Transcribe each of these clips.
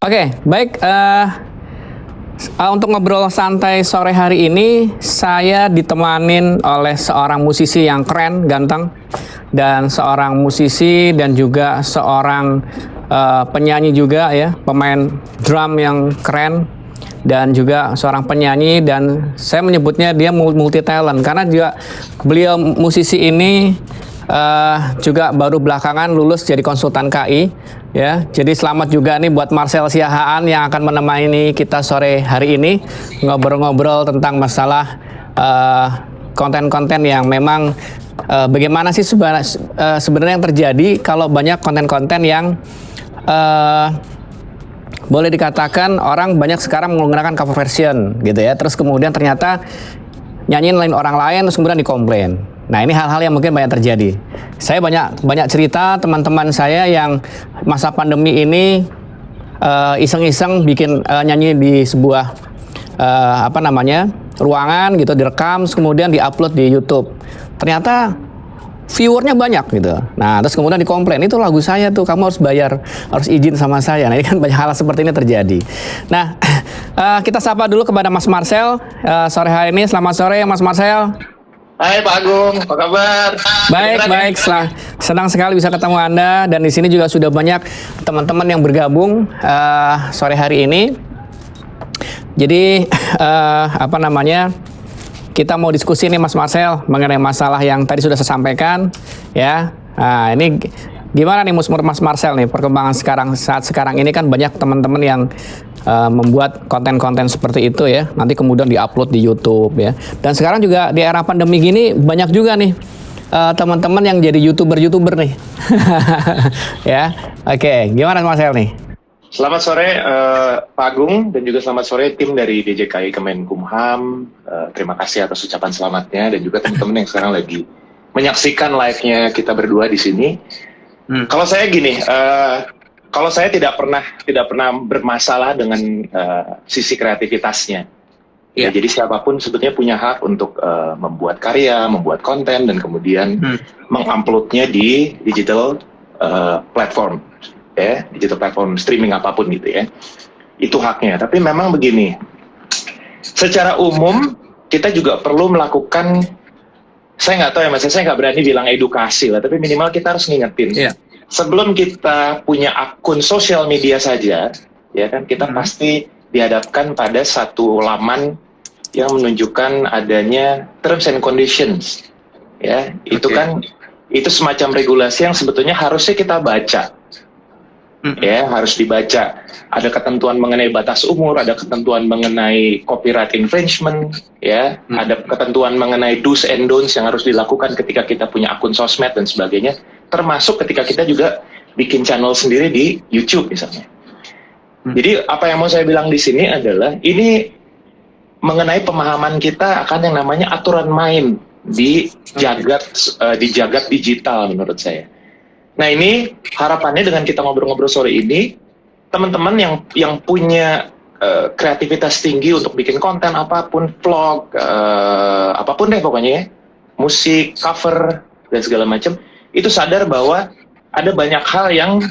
Oke, baik. Untuk ngobrol santai sore hari ini, saya ditemanin oleh seorang musisi yang keren, ganteng, dan seorang musisi dan juga seorang penyanyi juga ya, pemain drum yang keren, dan juga seorang penyanyi, dan saya menyebutnya dia multi talent karena juga beliau musisi ini juga baru belakangan lulus jadi konsultan KI ya. Jadi selamat juga nih buat Marcel Siahaan yang akan menemani kita sore hari ini ngobrol-ngobrol tentang masalah konten-konten yang memang bagaimana sih sebenarnya yang terjadi kalau banyak konten-konten yang boleh dikatakan orang banyak sekarang menggunakan cover version gitu ya. Terus kemudian ternyata nyanyiin lain orang lain terus kemudian dikomplain. Nah, ini hal-hal yang mungkin banyak terjadi. Saya banyak cerita teman-teman saya yang masa pandemi ini iseng-iseng bikin nyanyi di sebuah ruangan gitu, direkam, kemudian diupload di YouTube. Ternyata viewernya banyak gitu. Nah, terus kemudian dikomplain, itu lagu saya tuh, kamu harus bayar, harus izin sama saya. Nah, ini kan banyak hal seperti ini terjadi. Nah, kita sapa dulu kepada Mas Marcel sore hari ini. Selamat sore, Mas Marcel. Hai Pak Agung, apa kabar? Baik. Senang sekali bisa ketemu Anda, dan di sini juga sudah banyak teman-teman yang bergabung sore hari ini. Jadi kita mau diskusi nih Mas Marcel mengenai masalah yang tadi sudah saya sampaikan ya. Nah, ini gimana nih Mas Marcel nih perkembangan saat sekarang ini kan banyak teman-teman yang membuat konten-konten seperti itu ya, nanti kemudian diupload di YouTube ya. Dan sekarang juga di era pandemi gini banyak juga nih teman-teman yang jadi youtuber nih. Ya, oke. Gimana Mas Marcel nih? Selamat sore Pak Agung, dan juga selamat sore tim dari DJKI Kemenkumham. Terima kasih atas ucapan selamatnya, dan juga teman-teman yang sekarang lagi menyaksikan live-nya kita berdua di sini. Kalau saya gini, kalau saya tidak pernah bermasalah dengan sisi kreativitasnya. Ya, jadi siapapun sebetulnya punya hak untuk membuat karya, membuat konten, dan kemudian menguploadnya di digital platform, ya, digital platform streaming apapun gitu ya. Itu haknya. Tapi memang begini, secara umum kita juga perlu melakukan, saya nggak tahu ya Mas, saya nggak berani bilang edukasi lah, tapi minimal kita harus ngingetin. Yeah. Sebelum kita punya akun sosial media saja, ya kan, kita pasti dihadapkan pada satu laman yang menunjukkan adanya terms and conditions, ya. Itu kan, itu semacam regulasi yang sebetulnya harusnya kita baca, ya, harus dibaca. Ada ketentuan mengenai batas umur, ada ketentuan mengenai copyright infringement, ya, ada ketentuan mengenai do's and don'ts yang harus dilakukan ketika kita punya akun sosmed dan sebagainya. Termasuk ketika kita juga bikin channel sendiri di YouTube misalnya. Jadi apa yang mau saya bilang di sini adalah ini mengenai pemahaman kita akan yang namanya aturan main di jagat digital menurut saya. Nah, ini harapannya dengan kita ngobrol-ngobrol sore ini, teman-teman yang punya kreativitas tinggi untuk bikin konten apapun, vlog, apapun deh pokoknya ya, musik, cover dan segala macam, itu sadar bahwa ada banyak hal yang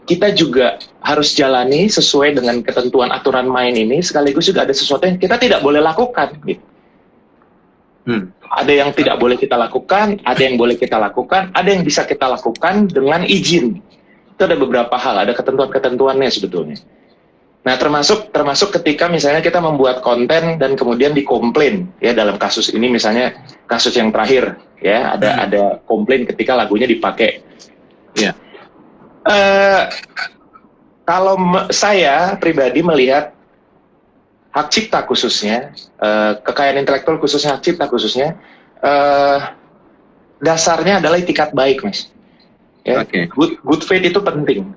kita juga harus jalani sesuai dengan ketentuan aturan main ini, sekaligus juga ada sesuatu yang kita tidak boleh lakukan. Gitu. Ada yang tidak boleh kita lakukan, ada yang boleh kita lakukan, ada yang bisa kita lakukan dengan izin. Itu ada beberapa hal, ada ketentuan-ketentuannya sebetulnya. Nah, termasuk ketika misalnya kita membuat konten dan kemudian dikomplain, ya, dalam kasus ini misalnya kasus yang terakhir, ya, ada komplain ketika lagunya dipakai. Ya. Kalau saya pribadi melihat hak cipta khususnya, kekayaan intelektual khususnya, hak cipta khususnya, dasarnya adalah itikat baik, Mas. Ya, good faith itu penting.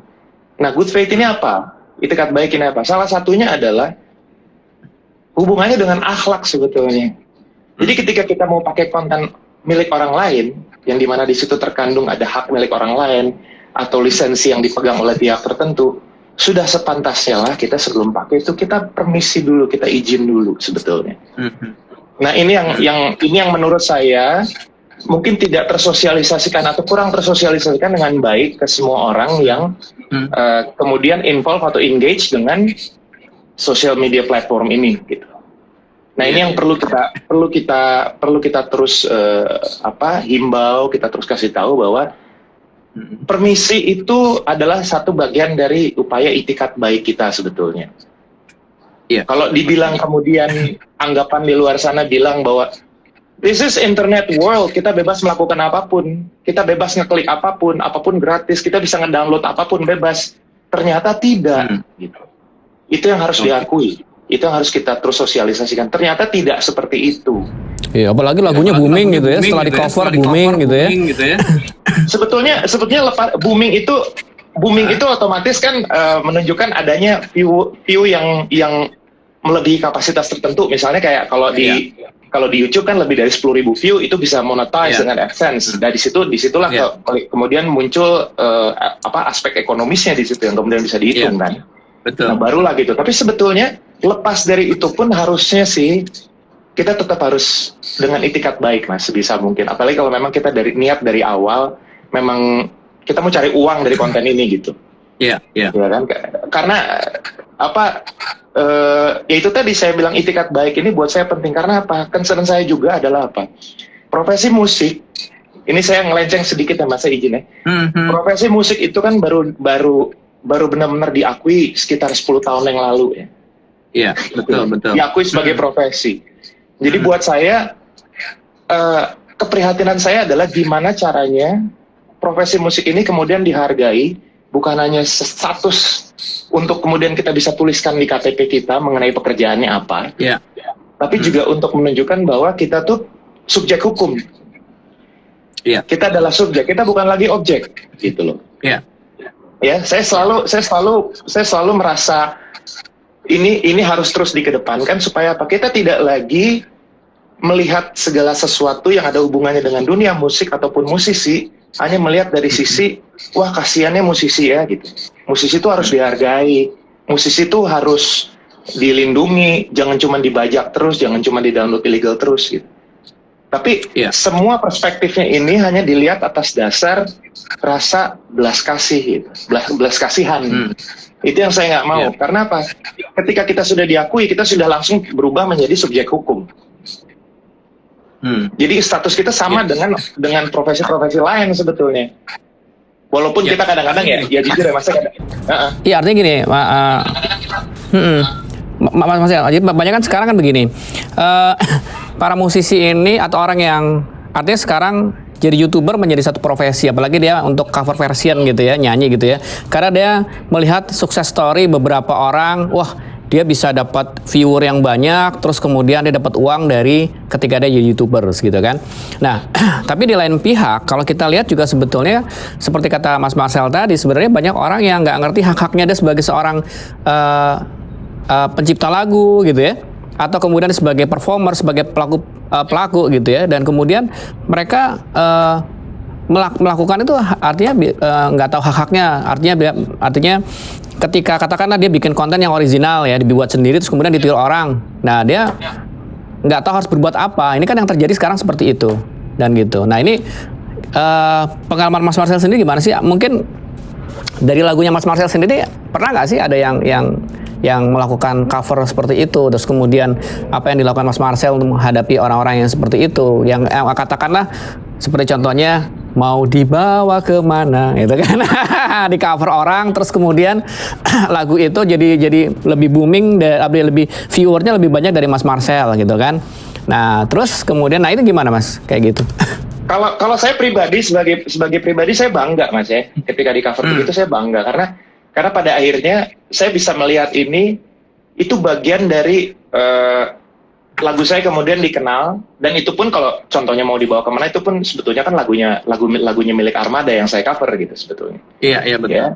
Nah, good faith ini apa? Itikat baik ini apa? Salah satunya adalah hubungannya dengan akhlak sebetulnya. Jadi ketika kita mau pakai konten milik orang lain, yang dimana di situ terkandung ada hak milik orang lain, atau lisensi yang dipegang oleh pihak tertentu, sudah sepantasnya lah kita sebelum pakai itu kita permisi dulu, kita izin dulu sebetulnya. Nah, ini yang menurut saya mungkin tidak tersosialisasikan atau kurang tersosialisasikan dengan baik ke semua orang yang kemudian involve atau engage dengan social media platform ini gitu. Nah, ini yang perlu kita terus himbau, kita terus kasih tahu bahwa permisi itu adalah satu bagian dari upaya itikat baik kita sebetulnya. Iya. Kalau dibilang kemudian anggapan di luar sana bilang bahwa this is internet world, kita bebas melakukan apapun, kita bebas ngeklik apapun gratis, kita bisa ngedownload apapun bebas. Ternyata tidak, gitu. Itu yang harus diakui, itu yang harus kita terus sosialisasikan. Ternyata tidak seperti itu. Iya, apalagi lagunya booming gitu ya, setelah di cover booming gitu ya. Sebetulnya booming itu otomatis kan menunjukkan adanya view yang melebihi kapasitas tertentu. Misalnya kayak kalau di YouTube kan lebih dari 10.000 view itu bisa monetize dengan AdSense. Dari disitulah kemudian muncul aspek ekonomisnya di situ yang kemudian bisa dihitung kan. Betul. Nah, barulah gitu. Tapi sebetulnya lepas dari itu pun harusnya sih kita tetap harus dengan itikat baik, Mas, sebisa mungkin. Apalagi kalau memang kita niat dari awal memang kita mau cari uang dari konten ini gitu. Iya. Ya kan? Karena ya itu tadi saya bilang itikat baik ini buat saya penting karena apa? Concern saya juga adalah apa? Profesi musik. Ini saya ngelenceng sedikit ya, Mas, saya izin ya. Profesi musik itu kan baru benar-benar diakui sekitar 10 tahun yang lalu ya. Iya, betul. Diakui sebagai profesi. Jadi buat saya keprihatinan saya adalah gimana caranya profesi musik ini kemudian dihargai, bukan hanya status untuk kemudian kita bisa tuliskan di KTP kita mengenai pekerjaannya apa, tapi juga untuk menunjukkan bahwa kita tuh subjek hukum. Kita adalah subjek, kita bukan lagi objek, gitu loh. Ya, saya selalu merasa ini harus terus dikedepankan supaya apa? Kita tidak lagi melihat segala sesuatu yang ada hubungannya dengan dunia musik ataupun musisi hanya melihat dari sisi wah kasihannya musisi ya gitu. Musisi itu harus dihargai, musisi itu harus dilindungi, jangan cuma dibajak terus, jangan cuma di-download illegal terus gitu. Tapi semua perspektifnya ini hanya dilihat atas dasar rasa belas kasih gitu, belas kasihan. Itu yang saya nggak mau. Karena apa? Ketika kita sudah diakui, kita sudah langsung berubah menjadi subjek hukum. Jadi status kita sama dengan profesi-profesi lain sebetulnya. Walaupun kita kadang-kadang ya jujur ya Mas. Iya, artinya gini, Mas, jadi banyak kan sekarang kan begini, para musisi ini atau orang yang artinya sekarang jadi YouTuber menjadi satu profesi, apalagi dia untuk cover version gitu ya, nyanyi gitu ya. Karena dia melihat sukses story beberapa orang, wah dia bisa dapat viewer yang banyak, terus kemudian dia dapat uang dari ketika dia jadi YouTuber gitu kan. Nah, tapi di lain pihak, kalau kita lihat juga sebetulnya seperti kata Mas Marcel tadi, sebenarnya banyak orang yang nggak ngerti hak-haknya dia sebagai seorang pencipta lagu gitu ya, atau kemudian sebagai performer, sebagai pelaku gitu ya, dan kemudian mereka melakukan itu artinya nggak tahu hak-haknya, artinya ketika katakanlah dia bikin konten yang original ya, dibuat sendiri terus kemudian ditiru orang, nah dia nggak tahu harus berbuat apa. Ini kan yang terjadi sekarang seperti itu dan gitu. Nah ini pengalaman Mas Marcel sendiri gimana sih? Mungkin dari lagunya Mas Marcel sendiri pernah nggak sih ada yang melakukan cover seperti itu, terus kemudian apa yang dilakukan Mas Marcel untuk menghadapi orang-orang yang seperti itu, yang katakanlah seperti contohnya mau dibawa kemana gitu kan, di cover orang, terus kemudian lagu itu jadi lebih booming, lebih viewernya lebih banyak dari Mas Marcel gitu kan. Nah terus kemudian, nah itu gimana Mas kayak gitu? Kalau saya pribadi sebagai pribadi saya bangga Mas ya, ketika di cover begitu saya bangga karena pada akhirnya saya bisa melihat ini itu bagian dari lagu saya kemudian dikenal, dan itu pun kalau contohnya mau dibawa kemana itu pun sebetulnya kan lagunya milik Armada yang saya cover gitu sebetulnya. Iya betul. Ya.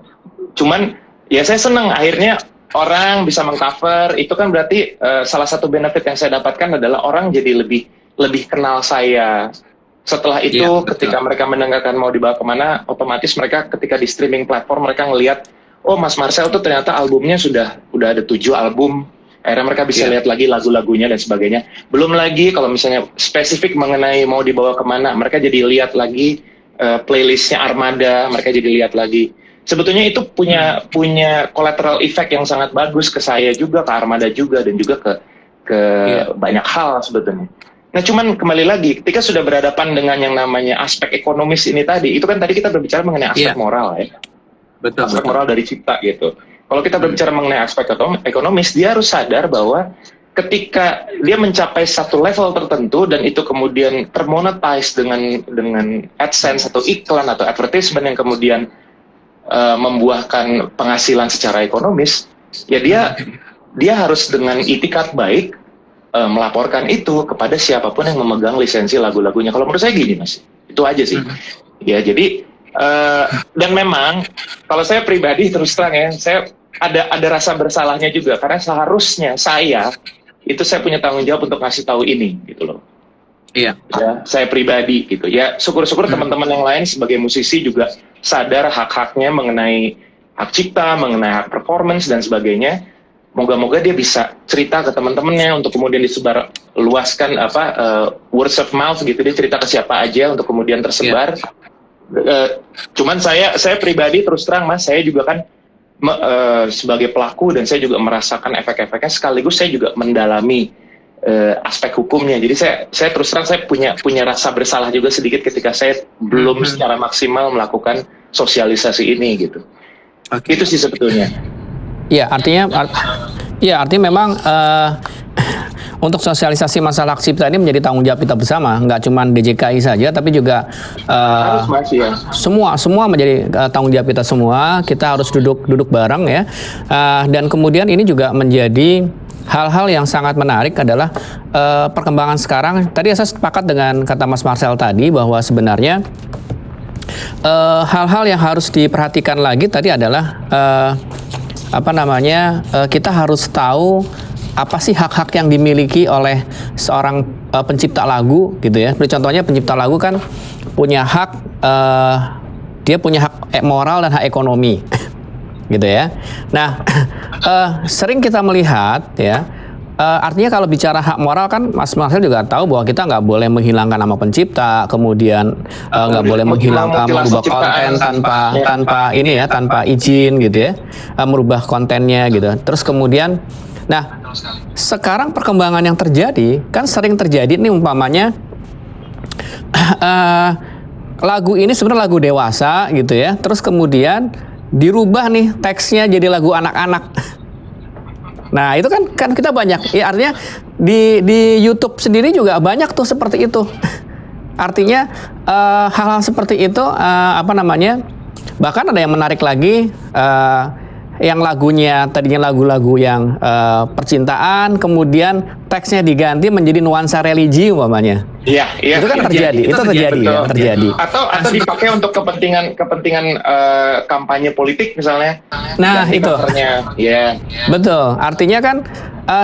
Cuman ya saya senang akhirnya orang bisa mengcover, itu kan berarti salah satu benefit yang saya dapatkan adalah orang jadi lebih kenal saya. Setelah itu ketika mereka mendengarkan mau dibawa kemana, otomatis mereka ketika di streaming platform mereka ngelihat, oh Mas Marcel tuh ternyata albumnya sudah ada 7 album. Akhirnya mereka bisa Iya. lihat lagi lagu-lagunya dan sebagainya. Belum lagi kalau misalnya spesifik mengenai mau dibawa kemana, mereka jadi lihat lagi playlistnya Armada, mereka jadi lihat lagi. Sebetulnya itu punya collateral effect yang sangat bagus ke saya juga, ke Armada juga, dan juga ke Iya. banyak hal sebetulnya. Nah, cuman kembali lagi, ketika sudah berhadapan dengan yang namanya aspek ekonomis ini tadi, itu kan tadi kita berbicara mengenai aspek Iya. moral ya, Betul, aspek betul. moral dari cipta gitu. Kalau kita berbicara mengenai aspek ekonomis, dia harus sadar bahwa ketika dia mencapai satu level tertentu dan itu kemudian termonetize dengan AdSense atau iklan atau advertisement yang kemudian membuahkan penghasilan secara ekonomis, ya dia harus dengan itikat baik melaporkan itu kepada siapapun yang memegang lisensi lagu-lagunya. Kalau menurut saya gini, Mas, itu aja sih. Ya, jadi dan memang kalau saya pribadi terus terang ya, saya ada rasa bersalahnya juga karena seharusnya saya punya tanggung jawab untuk ngasih tahu ini gitu loh. Iya. Ya, saya pribadi gitu. Ya, syukur-syukur teman-teman yang lain sebagai musisi juga sadar hak-haknya mengenai hak cipta, mengenai hak performance dan sebagainya. Moga-moga dia bisa cerita ke teman-temannya untuk kemudian disebar luaskan words of mouth gitu. Dia cerita ke siapa aja untuk kemudian tersebar. Cuman saya pribadi terus terang, Mas, saya juga kan sebagai pelaku dan saya juga merasakan efek-efeknya, sekaligus saya juga mendalami aspek hukumnya. Jadi saya terus terang saya punya rasa bersalah juga sedikit ketika saya belum secara maksimal melakukan sosialisasi ini gitu. Itu sih sebetulnya. Ya, artinya memang untuk sosialisasi masalah hak cipta ini menjadi tanggung jawab kita bersama, nggak cuma DJKI saja, tapi juga Harus, Mas, ya. semua menjadi tanggung jawab kita semua. Kita harus duduk bareng ya, dan kemudian ini juga menjadi hal-hal yang sangat menarik adalah perkembangan sekarang. Tadi saya sepakat dengan kata Mas Marcel tadi bahwa sebenarnya hal-hal yang harus diperhatikan lagi tadi adalah kita harus tahu apa sih hak-hak yang dimiliki oleh seorang pencipta lagu gitu ya. Seperti contohnya pencipta lagu kan punya hak, dia punya hak moral dan hak ekonomi gitu ya. Nah, sering kita melihat ya, artinya kalau bicara hak moral kan Mas Marcel juga tahu bahwa kita nggak boleh menghilangkan nama pencipta, kemudian nggak boleh menghilangkan merubah konten tanpa izin gitu ya, merubah kontennya gitu. Terus kemudian, nah sekarang perkembangan yang terjadi kan sering terjadi nih umpamanya lagu ini sebenarnya lagu dewasa gitu ya, terus kemudian dirubah nih teksnya jadi lagu anak-anak. Nah itu kan kita banyak ya, artinya di YouTube sendiri juga banyak tuh seperti itu. Artinya hal-hal seperti itu bahkan ada yang menarik lagi, yang lagunya tadinya lagu-lagu yang percintaan, kemudian teksnya diganti menjadi nuansa religi umpamanya. Iya. Itu kan terjadi. Terjadi. Atau dipakai untuk kepentingan kampanye politik misalnya. Nah, itu. Iya. Betul. Artinya kan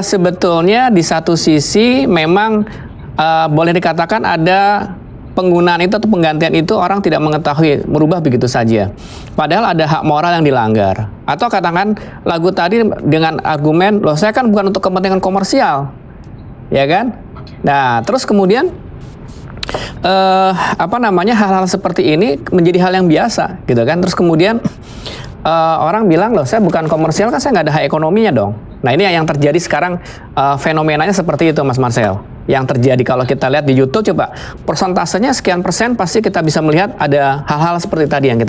sebetulnya di satu sisi memang boleh dikatakan ada penggunaan itu atau penggantian itu orang tidak mengetahui, merubah begitu saja. Padahal ada hak moral yang dilanggar. Atau katakan lagu tadi dengan argumen, loh saya kan bukan untuk kepentingan komersial. Ya kan? Nah, terus kemudian hal-hal seperti ini menjadi hal yang biasa gitu kan. Terus kemudian orang bilang, loh saya bukan komersial kan, saya nggak ada hak ekonominya dong. Nah ini yang terjadi sekarang, fenomenanya seperti itu Mas Marcel. Yang terjadi kalau kita lihat di YouTube, coba persentasenya sekian persen pasti kita bisa melihat ada hal-hal seperti tadi yang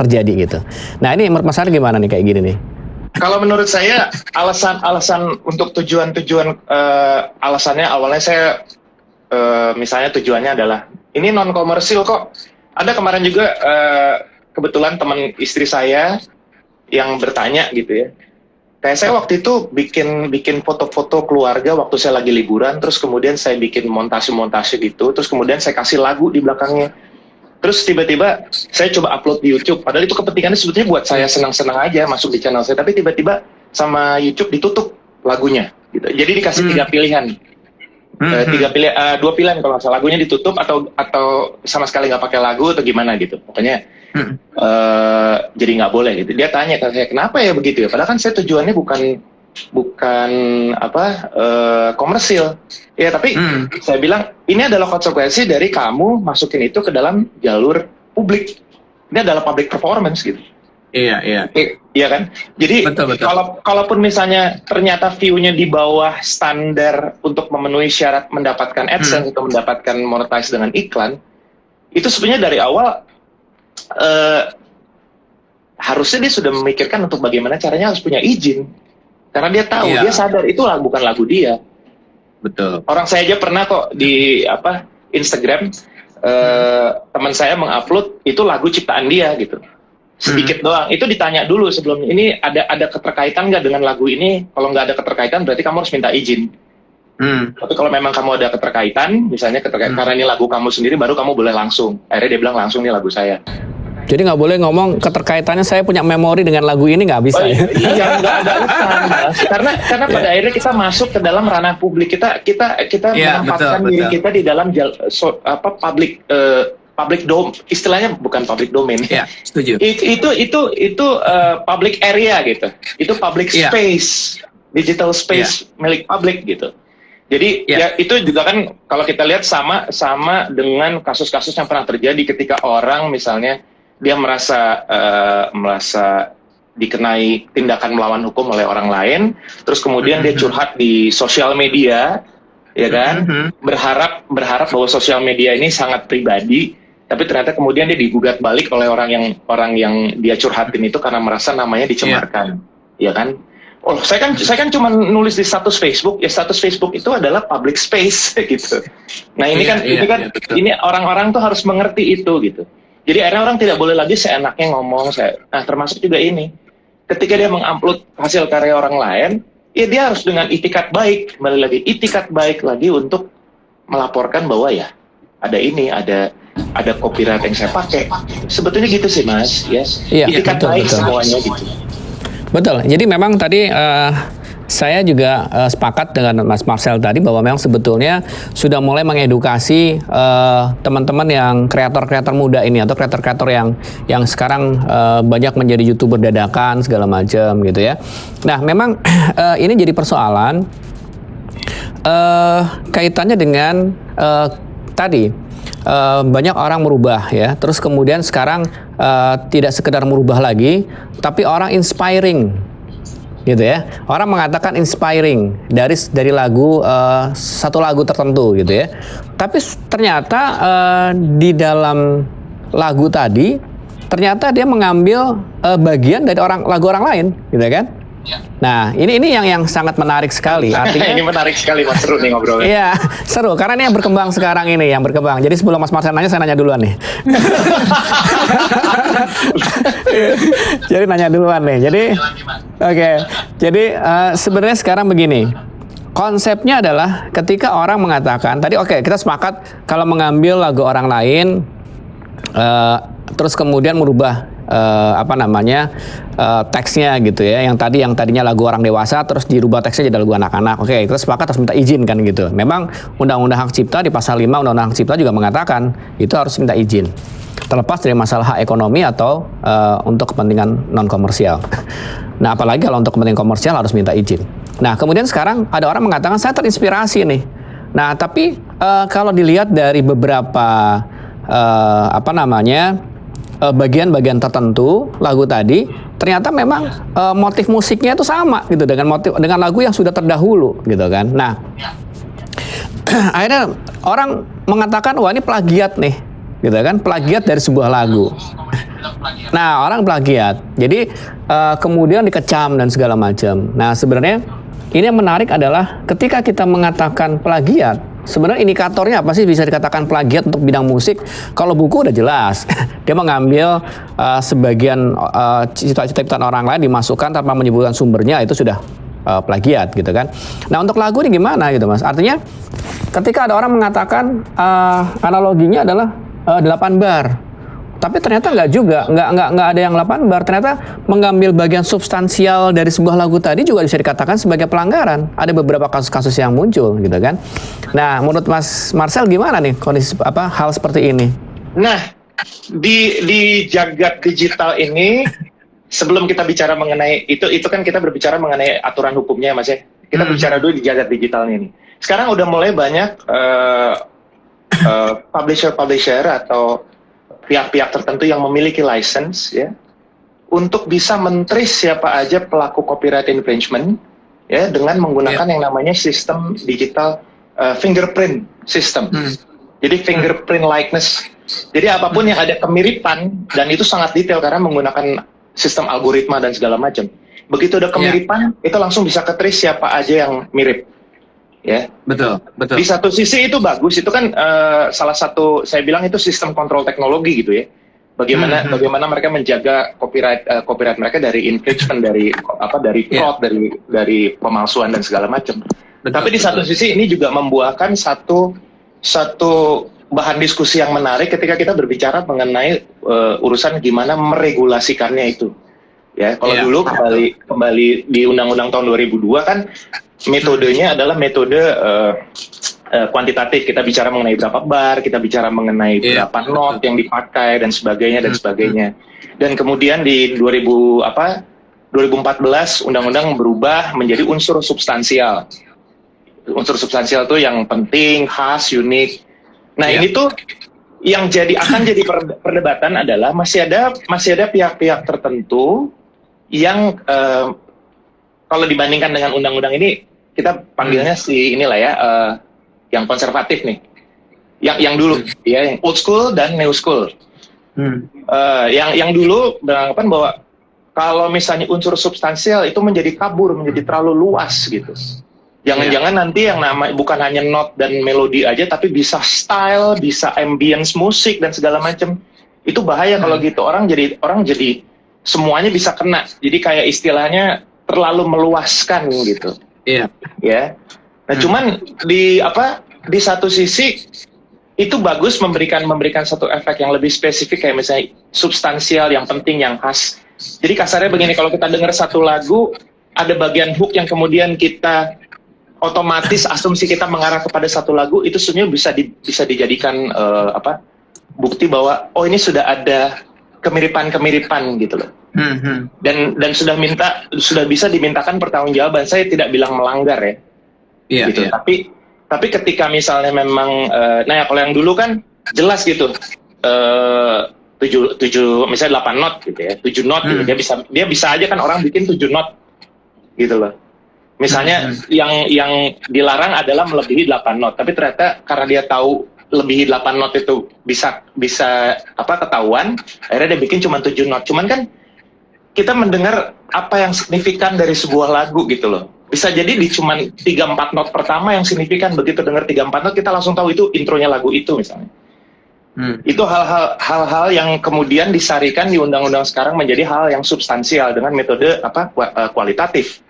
terjadi gitu. Nah ini menurut Mas Ari gimana nih kayak gini nih? Kalau menurut saya alasan untuk tujuan alasannya awalnya saya misalnya tujuannya adalah ini non komersil kok. Ada kemarin juga kebetulan teman istri saya yang bertanya gitu ya. Kayak saya waktu itu bikin foto-foto keluarga waktu saya lagi liburan, terus kemudian saya bikin montase-montase gitu, terus kemudian saya kasih lagu di belakangnya. Terus tiba-tiba saya coba upload di YouTube, padahal itu kepentingannya sebetulnya buat saya senang-senang aja masuk di channel saya, tapi tiba-tiba sama YouTube ditutup lagunya gitu. Jadi dikasih tiga pilihan. Dua pilihan kalau nggak salah, lagunya ditutup atau sama sekali nggak pakai lagu atau gimana gitu. Pokoknya jadi nggak boleh gitu. Dia tanya ke saya, kenapa ya begitu ya? Padahal kan saya tujuannya bukan bukan komersil. Ya, tapi saya bilang ini adalah konsekuensi dari kamu masukin itu ke dalam jalur publik. Ini adalah public performance gitu. Iya. Iya kan? Jadi Betul. kalaupun misalnya ternyata view-nya di bawah standar untuk memenuhi syarat mendapatkan AdSense atau mendapatkan monetize dengan iklan, itu sebenarnya dari awal harusnya dia sudah memikirkan untuk bagaimana caranya harus punya izin. Karena dia tahu, dia sadar itu bukan lagu dia. Betul. Orang saya aja pernah kok di Instagram, teman saya mengupload itu lagu ciptaan dia gitu. Sedikit doang. Itu ditanya dulu sebelumnya, ini ada keterkaitan nggak dengan lagu ini? Kalau nggak ada keterkaitan, berarti kamu harus minta izin. Tapi kalau memang kamu ada keterkaitan, misalnya karena ini lagu kamu sendiri, baru kamu boleh langsung. Akhirnya dia bilang langsung ini lagu saya. Jadi nggak boleh ngomong keterkaitannya saya punya memori dengan lagu ini, nggak bisa. Iya, nggak ada urusan, Mas. Karena pada akhirnya kita masuk ke dalam ranah publik, kita menempatkan diri kita di dalam public dome, istilahnya bukan public domain. Iya, setuju. Itu public area gitu. Itu public space, digital space milik publik gitu. Jadi ya itu juga kan kalau kita lihat sama dengan kasus-kasus yang pernah terjadi ketika orang misalnya dia merasa dikenai tindakan melawan hukum oleh orang lain, terus kemudian dia curhat di sosial media, ya kan, berharap bahwa sosial media ini sangat pribadi, tapi ternyata kemudian dia digugat balik oleh orang yang dia curhatin itu karena merasa namanya dicemarkan, ya kan? Oh, saya kan cuma nulis di status Facebook, ya status Facebook itu adalah public space gitu. Nah ini orang-orang tuh harus mengerti itu gitu. Jadi akhirnya orang tidak boleh lagi seenaknya ngomong. Nah termasuk juga ini, ketika dia mengupload hasil karya orang lain, ya dia harus dengan itikat baik, kembali lagi itikat baik lagi untuk melaporkan bahwa ya ada ini, ada copyright yang saya pakai. Sebetulnya gitu sih Mas, yes. Itikat baik semuanya gitu. Betul. Jadi memang tadi saya juga sepakat dengan Mas Marcel tadi bahwa memang sebetulnya sudah mulai mengedukasi teman-teman yang kreator-kreator muda ini atau kreator-kreator yang sekarang banyak menjadi YouTuber dadakan segala macam gitu ya. Nah, memang ini jadi persoalan kaitannya dengan tadi banyak orang merubah ya. Terus kemudian sekarang tidak sekedar merubah lagi, tapi orang inspiring, gitu ya. Orang mengatakan inspiring dari lagu satu lagu tertentu, gitu ya. Tapi ternyata di dalam lagu tadi, ternyata dia mengambil bagian dari lagu orang lain, gitu kan? Nah, ini yang sangat menarik sekali. Artinya ini menarik sekali, Mas, seru nih ngobrolnya. Iya, seru karena ini yang berkembang sekarang ini, yang berkembang. Jadi sebelum Mas Marcel nanya, saya nanya duluan nih. Jadi nanya duluan nih. Jadi, oke. Jadi sebenarnya sekarang begini. Konsepnya adalah ketika orang mengatakan tadi, kita sepakat kalau mengambil lagu orang lain, terus kemudian merubah teksnya gitu ya, yang tadinya lagu orang dewasa terus dirubah teksnya jadi lagu anak-anak. Kita sepakat harus minta izin kan gitu. Memang Undang-Undang Hak Cipta di pasal 5 Undang-Undang Hak Cipta juga mengatakan itu harus minta izin. Terlepas dari masalah hak ekonomi atau untuk kepentingan non komersial. Nah, apalagi kalau untuk kepentingan komersial harus minta izin. Nah, kemudian sekarang ada orang mengatakan saya terinspirasi nih. Nah, tapi kalau dilihat dari beberapa bagian-bagian tertentu lagu tadi, ternyata memang motif musiknya itu sama gitu dengan lagu yang sudah terdahulu gitu kan. Nah, akhirnya orang mengatakan wah ini plagiat nih, gitu kan, plagiat dari sebuah lagu. Nah, orang plagiat, jadi kemudian dikecam dan segala macam. Nah, sebenarnya ini yang menarik adalah ketika kita mengatakan plagiat, sebenarnya indikatornya apa sih bisa dikatakan plagiat untuk bidang musik? Kalau buku udah jelas, dia mengambil sebagian cita-cita orang lain dimasukkan tanpa menyebutkan sumbernya, itu sudah plagiat gitu kan. Nah, untuk lagu ini gimana gitu Mas? Artinya ketika ada orang mengatakan analoginya adalah 8 bar. Tapi ternyata nggak ada yang 8 bar. Ternyata mengambil bagian substansial dari sebuah lagu tadi juga bisa dikatakan sebagai pelanggaran. Ada beberapa kasus-kasus yang muncul, gitu kan. Nah, menurut Mas Marcel gimana nih kondisi hal seperti ini? Nah, di jagat digital ini sebelum kita bicara mengenai itu kan kita berbicara mengenai aturan hukumnya, Mas ya. Kita bicara dulu di jagat digitalnya ini. Sekarang udah mulai banyak publisher atau pihak-pihak tertentu yang memiliki license ya untuk bisa men-trace siapa aja pelaku copyright infringement ya dengan menggunakan yang namanya sistem digital fingerprint system. Jadi fingerprint likeness. Jadi apapun yang ada kemiripan, dan itu sangat detail karena menggunakan sistem algoritma dan segala macam. Begitu ada kemiripan, itu langsung bisa ke-trace siapa aja yang mirip. Ya. Betul. Di satu sisi itu bagus, itu kan salah satu saya bilang itu sistem kontrol teknologi gitu ya. Bagaimana mereka menjaga copyright mereka dari infringement, dari fraud, dari pemalsuan dan segala macam. Tapi di satu sisi ini juga membuahkan satu bahan diskusi yang menarik ketika kita berbicara mengenai urusan gimana meregulasikannya itu. Ya, kalau dulu kembali di Undang-Undang tahun 2002 kan metodenya adalah metode kuantitatif. Kita bicara mengenai berapa bar, kita bicara mengenai berapa not yang dipakai dan sebagainya. Dan kemudian di 2014 undang-undang berubah menjadi unsur substansial. Unsur substansial itu yang penting, khas, unik. Nah, ini tuh yang akan jadi perdebatan adalah masih ada pihak-pihak tertentu yang kalau dibandingkan dengan undang-undang ini kita panggilnya yang konservatif nih. Yang dulu yang old school dan new school. Yang dulu beranggapan bahwa kalau misalnya unsur substansial itu menjadi kabur, menjadi terlalu luas gitu. Jangan-jangan nanti yang bukan hanya not dan melodi aja, tapi bisa style, bisa ambience musik dan segala macam. Itu bahaya kalau gitu. Orang jadi semuanya bisa kena. Jadi kayak istilahnya terlalu meluaskan gitu. Iya. Ya. Nah, cuman di satu sisi itu bagus memberikan satu efek yang lebih spesifik kayak misalnya substansial, yang penting, yang khas. Jadi kasarnya begini, kalau kita dengar satu lagu ada bagian hook yang kemudian kita otomatis asumsi kita mengarah kepada satu lagu, itu sebenarnya bisa dijadikan bukti bahwa ini sudah ada kemiripan gitu loh. Dan sudah bisa dimintakan pertanggungjawaban. Saya tidak bilang melanggar ya. Gitu. Tapi ketika misalnya memang kalau yang dulu kan jelas gitu. 7 misalnya 8 not gitu ya. 7 not gitu. Dia bisa aja kan orang bikin 7 not gitu loh. Misalnya yang dilarang adalah melebihi 8 not, tapi ternyata karena dia tahu lebihi 8 not itu bisa ketahuan, akhirnya dia bikin cuma 7 not. Cuman kan kita mendengar apa yang signifikan dari sebuah lagu gitu loh. Bisa jadi di cuma 3-4 not pertama yang signifikan, begitu dengar 3-4 not kita langsung tahu itu intronya lagu itu misalnya. Itu hal-hal yang kemudian disarikan di undang-undang sekarang menjadi hal yang substansial dengan metode kualitatif.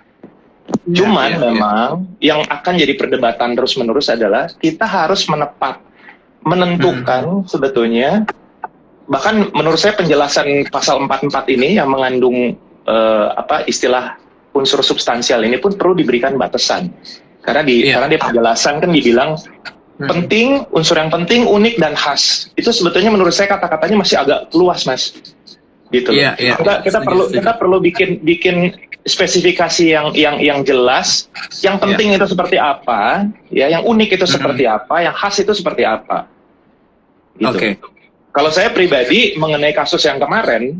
Cuman memang yang akan jadi perdebatan terus-menerus adalah kita harus menentukan sebetulnya, bahkan menurut saya penjelasan pasal 44 ini yang mengandung istilah unsur substansial ini pun perlu diberikan batasan. Karena di penjelasan kan dibilang penting, unsur yang penting, unik dan khas. Itu sebetulnya menurut saya kata-katanya masih agak luas, Mas. Gitu. Kita perlu bikin spesifikasi yang jelas, yang penting itu seperti apa, ya, yang unik itu seperti apa, yang khas itu seperti apa. Gitu. Kalau saya pribadi mengenai kasus yang kemarin,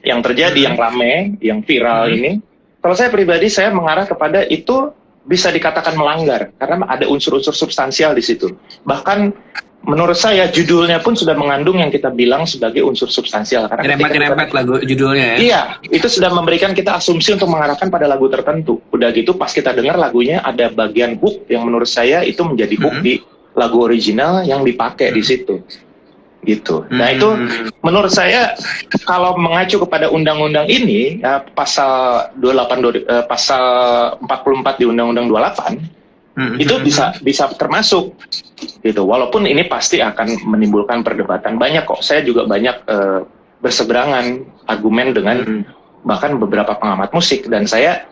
yang terjadi, yang rame, yang viral ini, kalau saya pribadi saya mengarah kepada itu bisa dikatakan melanggar karena ada unsur-unsur substansial di situ. Bahkan menurut saya judulnya pun sudah mengandung yang kita bilang sebagai unsur substansial. Karena nyerempet lagu judulnya ya. Iya, itu sudah memberikan kita asumsi untuk mengarahkan pada lagu tertentu. Udah gitu pas kita dengar lagunya ada bagian hook yang menurut saya itu menjadi hook di lagu original yang dipakai di situ. Gitu. Nah, itu menurut saya kalau mengacu kepada undang-undang ini ya, pasal 44 di Undang-Undang 28 itu bisa termasuk gitu. Walaupun ini pasti akan menimbulkan perdebatan banyak kok. Saya juga banyak berseberangan argumen dengan bahkan beberapa pengamat musik, dan saya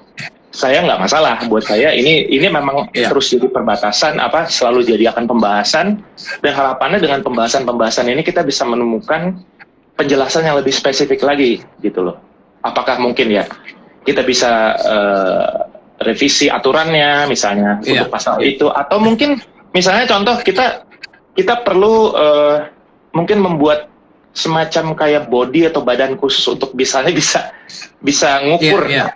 nggak masalah. Buat saya ini memang terus jadi perbatasan, selalu jadi akan pembahasan, dan harapannya dengan pembahasan ini kita bisa menemukan penjelasan yang lebih spesifik lagi gitu loh. apakah mungkin ya kita bisa revisi aturannya misalnya untuk pasal itu, atau mungkin misalnya contoh kita perlu mungkin membuat semacam kayak body atau badan khusus untuk bisa ngukur ya,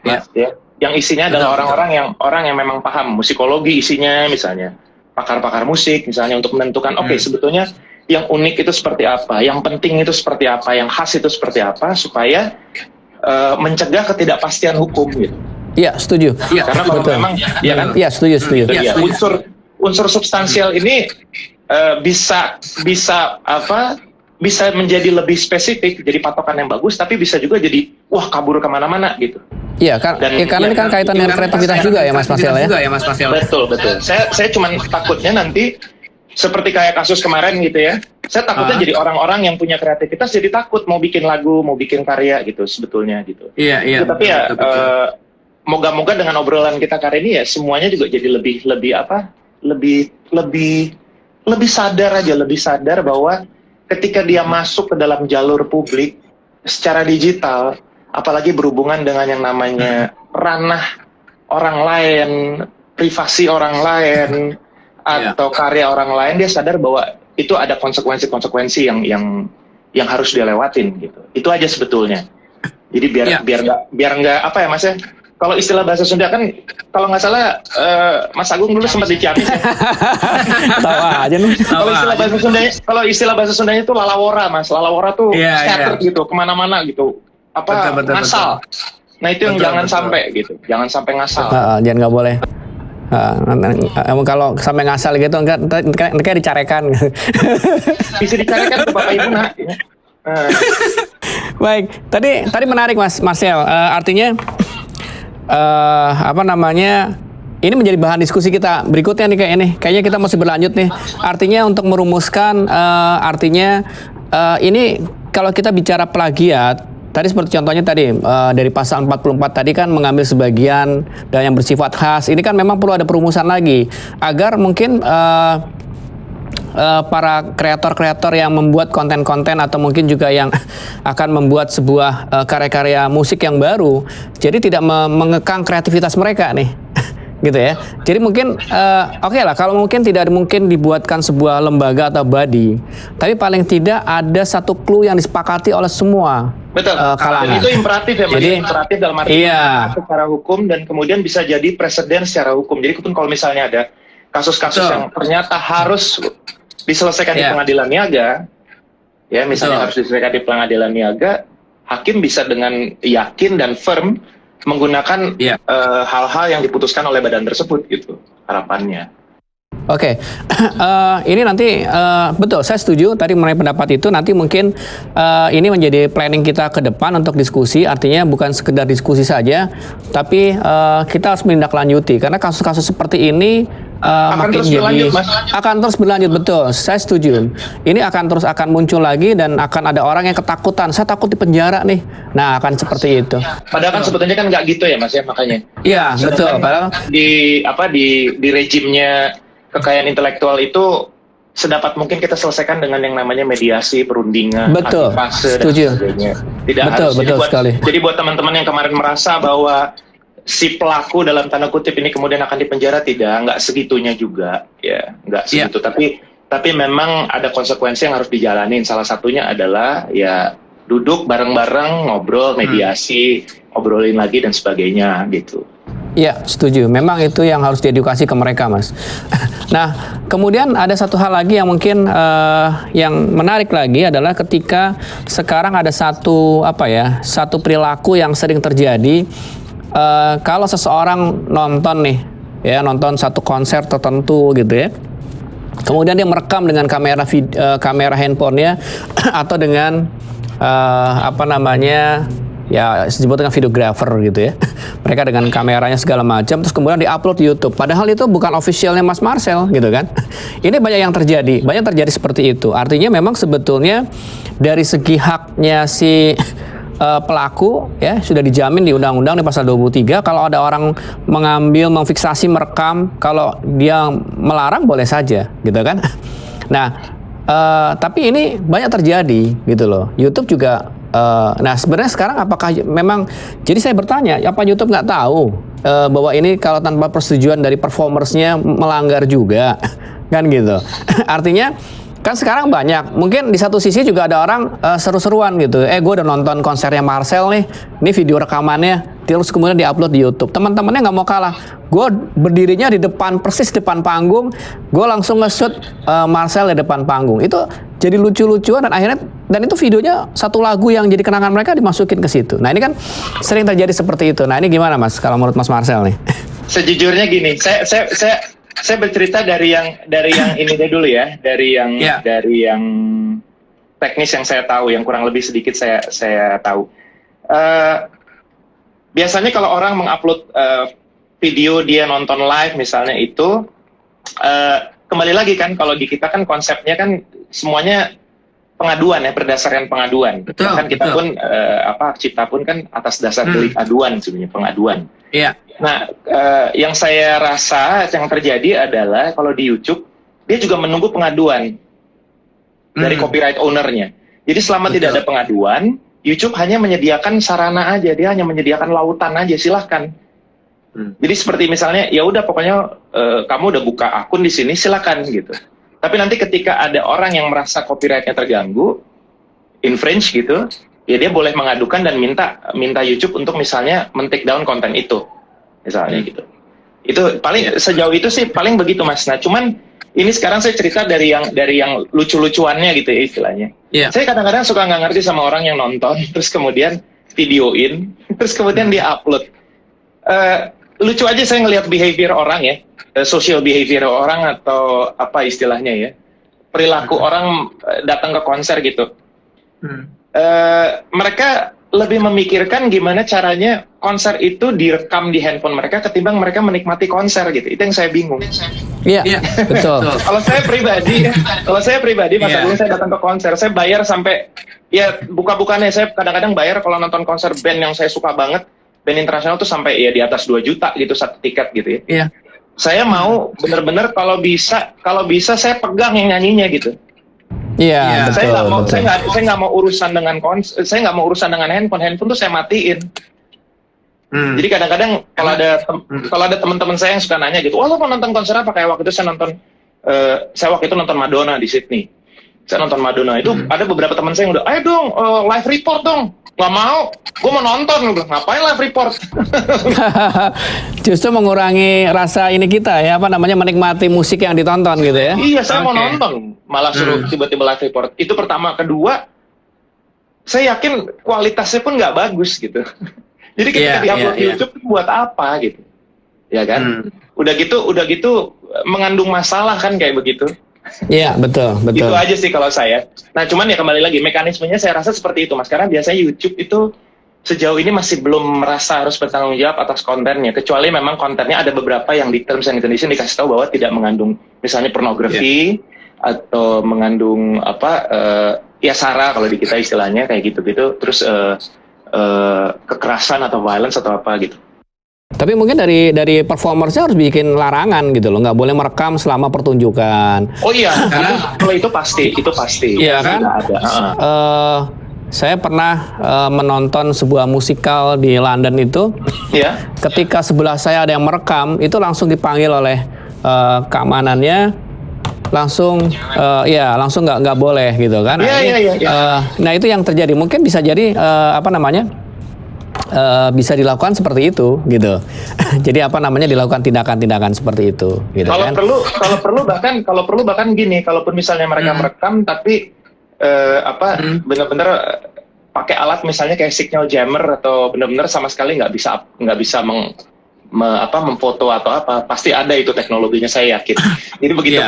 yang isinya adalah orang yang memang paham musikologi isinya, misalnya pakar-pakar musik misalnya, untuk menentukan oke, sebetulnya yang unik itu seperti apa, yang penting itu seperti apa, yang khas itu seperti apa, supaya mencegah ketidakpastian hukum gitu. Iya, setuju. Iya, karena kalau memang ya kan? Iya, setuju. Ya, unsur substansial ini bisa menjadi lebih spesifik, jadi patokan yang bagus, tapi bisa juga jadi wah kabur kemana-mana gitu. Iya, karena ini kan kaitan dengan kreativitas juga ya Mas Marcel ya. Betul. Saya cuma takutnya nanti seperti kayak kasus kemarin gitu ya. Saya takutnya jadi orang-orang yang punya kreativitas jadi takut mau bikin lagu, mau bikin karya gitu sebetulnya gitu. Iya. Tapi ya moga-moga dengan obrolan kita kali ini ya semuanya juga jadi lebih sadar bahwa ketika dia masuk ke dalam jalur publik secara digital, apalagi berhubungan dengan yang namanya ranah orang lain, privasi orang lain, atau karya orang lain, dia sadar bahwa itu ada konsekuensi-konsekuensi yang harus dia lewatin gitu. Itu aja sebetulnya. Jadi biar nggak apa ya Mas ya? Kalau istilah bahasa Sunda kan, kalau nggak salah Mas Agung dulu sempat di Ciamis ya. Tawa aja nih. Kalau istilah bahasa Sundanya itu lalawora Mas. Lalawora tuh scattered gitu, kemana-mana gitu. Ngasal. Nah itu yang jangan sampai gitu. Jangan sampai ngasal. Jangan, nggak boleh. Emang kalau sampai ngasal gitu enggak dicarekan. Bisa dicarekan ke Bapak Ibu nak. Baik, tadi menarik Mas Marcel. Artinya ini menjadi bahan diskusi kita berikutnya nih kayaknya kita masih berlanjut nih. Artinya untuk merumuskan ini kalau kita bicara plagiat, tadi seperti contohnya tadi dari pasal 44 tadi kan mengambil sebagian dan yang bersifat khas. Ini kan memang perlu ada perumusan lagi agar mungkin para kreator-kreator yang membuat konten-konten atau mungkin juga yang akan membuat sebuah karya-karya musik yang baru, jadi tidak mengekang kreativitas mereka nih. Gitu ya. Jadi mungkin oke lah kalau mungkin tidak mungkin dibuatkan sebuah lembaga atau body, tapi paling tidak ada satu clue yang disepakati oleh semua. Betul. Kalangan. Dan itu imperatif ya Mas. Jadi imperatif dalam arti secara hukum dan kemudian bisa jadi presiden secara hukum. Jadi kalau misalnya ada kasus-kasus yang ternyata harus diselesaikan di pengadilan niaga, ya misalnya harus diselesaikan di pengadilan niaga, hakim bisa dengan yakin dan firm menggunakan hal-hal yang diputuskan oleh badan tersebut gitu harapannya. Oke. Ini nanti betul saya setuju tadi mengenai pendapat itu, nanti mungkin ini menjadi planning kita ke depan untuk diskusi, artinya bukan sekedar diskusi saja tapi kita harus menindaklanjuti karena kasus-kasus seperti ini akan terus berlanjut, betul. Saya setuju. Ini akan muncul lagi dan akan ada orang yang ketakutan. Saya takut di penjara nih. Nah, akan seperti itu. Padahal kan sebetulnya kan nggak gitu ya, Mas ya, makanya. Iya, betul. Padahal di rejimnya kekayaan intelektual itu sedapat mungkin kita selesaikan dengan yang namanya mediasi, perundingan, betul. arbitrase, Setuju. dan sebagainya. Tidak betul harus. sekali. Jadi buat teman-teman yang kemarin merasa bahwa si pelaku dalam tanda kutip ini kemudian akan dipenjara, nggak segitunya juga, ya nggak segitu. Tapi memang ada konsekuensi yang harus dijalanin. Salah satunya adalah ya duduk bareng-bareng, ngobrol, mediasi, ngobrolin lagi dan sebagainya gitu. Ya, setuju. Memang itu yang harus diedukasi ke mereka, Mas. Nah, kemudian ada satu hal lagi yang mungkin yang menarik lagi adalah ketika sekarang ada satu perilaku yang sering terjadi. Kalau seseorang nonton satu konser tertentu gitu ya, kemudian dia merekam dengan kamera handphonenya atau dengan disebut dengan videographer gitu ya, mereka dengan kameranya segala macam, terus kemudian diupload di YouTube. Padahal itu bukan officialnya Mas Marcel gitu kan. Ini banyak terjadi seperti itu. Artinya memang sebetulnya dari segi haknya si pelaku ya sudah dijamin di undang-undang di pasal 23. Kalau ada orang memfiksasi, merekam, kalau dia melarang boleh saja gitu kan. Nah, tapi ini banyak terjadi gitu loh. YouTube juga Nah sebenarnya sekarang apakah memang, jadi saya bertanya, apa YouTube nggak tahu bahwa ini kalau tanpa persetujuan dari performersnya melanggar juga, kan gitu. Artinya kan sekarang banyak, mungkin di satu sisi juga ada orang seru-seruan gitu, gue udah nonton konsernya Marcel nih, ini video rekamannya, terus kemudian diupload di YouTube. Teman-temannya nggak mau kalah, gue berdirinya di depan, persis depan panggung, gue langsung nge-shoot Marcel di depan panggung. Itu jadi lucu-lucuan dan akhirnya, dan itu videonya satu lagu yang jadi kenangan mereka dimasukin ke situ. Nah ini kan sering terjadi seperti itu. Nah ini gimana Mas, kalau menurut Mas Marcel nih? Sejujurnya gini, saya bercerita dari yang ini dulu ya, dari yang teknis yang saya tahu, yang kurang lebih sedikit saya tahu. Biasanya kalau orang mengupload video dia nonton live misalnya itu, kembali lagi kan, kalau di kita kan konsepnya kan semuanya pengaduan ya, berdasarkan pengaduan. Betul, Kan kita betul. pun Cipta pun kan atas dasar delik aduan sebenarnya, pengaduan. Iya. Nah, yang saya rasa yang terjadi adalah kalau di YouTube dia juga menunggu pengaduan dari copyright ownernya. Jadi selama Betul. tidak ada pengaduan, YouTube hanya menyediakan sarana aja, dia hanya menyediakan lautan aja, silahkan. Jadi seperti misalnya, ya udah pokoknya kamu udah buka akun di sini, silakan gitu. Tapi nanti ketika ada orang yang merasa copyrightnya terganggu, infringe gitu, ya dia boleh mengadukan dan minta YouTube untuk misalnya men-take down konten itu, misalnya gitu. Itu paling sejauh itu sih paling begitu Mas. Nah cuman ini sekarang saya cerita dari yang lucu-lucuannya gitu ya istilahnya. Iya. Saya kadang-kadang suka nggak ngerti sama orang yang nonton, terus kemudian videoin, terus kemudian dia upload. Lucu aja saya ngelihat behavior orang ya, social behavior orang atau apa istilahnya ya, perilaku orang datang ke konser gitu. Mereka lebih memikirkan gimana caranya konser itu direkam di handphone mereka ketimbang mereka menikmati konser gitu. Itu yang saya bingung. Iya, betul. Kalau saya pribadi Mas Agung, saya datang ke konser, saya bayar sampai ya buka-bukannya saya kadang-kadang bayar kalau nonton konser band yang saya suka banget, band internasional tuh sampai ya di atas 2 juta gitu satu tiket gitu ya. Iya. Saya mau bener-bener kalau bisa saya pegang yang nyanyinya gitu. Iya, betul. Saya nggak mau urusan dengan saya nggak mau urusan dengan handphone tuh saya matiin. Jadi kadang-kadang kalau ada teman-teman saya yang suka nanya gitu, lo mau nonton konser apa? Kayak waktu itu saya waktu itu nonton Madonna di Sydney. Saya nonton Madonna itu ada beberapa teman saya yang udah, ayo dong live report dong. Nggak mau, gue mau nonton. Udah, ngapain live report? Justru mengurangi rasa ini kita ya, menikmati musik yang ditonton gitu ya. Iya, saya mau nonton, malah suruh tiba-tiba live report. Itu pertama. Kedua, saya yakin kualitasnya pun nggak bagus gitu. Jadi ketika di-upload di YouTube buat apa gitu, ya kan? Udah gitu mengandung masalah kan kayak begitu. Iya, betul. Itu aja sih kalau saya. Nah, cuman ya kembali lagi mekanismenya saya rasa seperti itu Mas. Karena biasanya YouTube itu sejauh ini masih belum merasa harus bertanggung jawab atas kontennya, kecuali memang kontennya ada beberapa yang di terms and conditions dikasih tahu bahwa tidak mengandung misalnya pornografi atau mengandung ya sara kalau di kita istilahnya kayak gitu-gitu, terus kekerasan atau violence atau apa gitu. Tapi mungkin dari performersnya harus bikin larangan gitu loh, nggak boleh merekam selama pertunjukan. Oh iya, kalau itu pasti. Iya kan? Ada. Saya pernah menonton sebuah musikal di London itu. Iya. Ketika sebelah saya ada yang merekam, itu langsung dipanggil oleh keamanannya, langsung langsung nggak boleh gitu kan. Iya. Nah itu yang terjadi. Mungkin bisa jadi bisa dilakukan seperti itu gitu. Jadi dilakukan tindakan-tindakan seperti itu gitu. Kalau perlu bahkan gini, kalaupun misalnya mereka merekam tapi benar-benar pakai alat misalnya kayak signal jammer atau benar-benar sama sekali nggak bisa memfoto atau apa, pasti ada itu teknologinya, saya yakin. Jadi begitu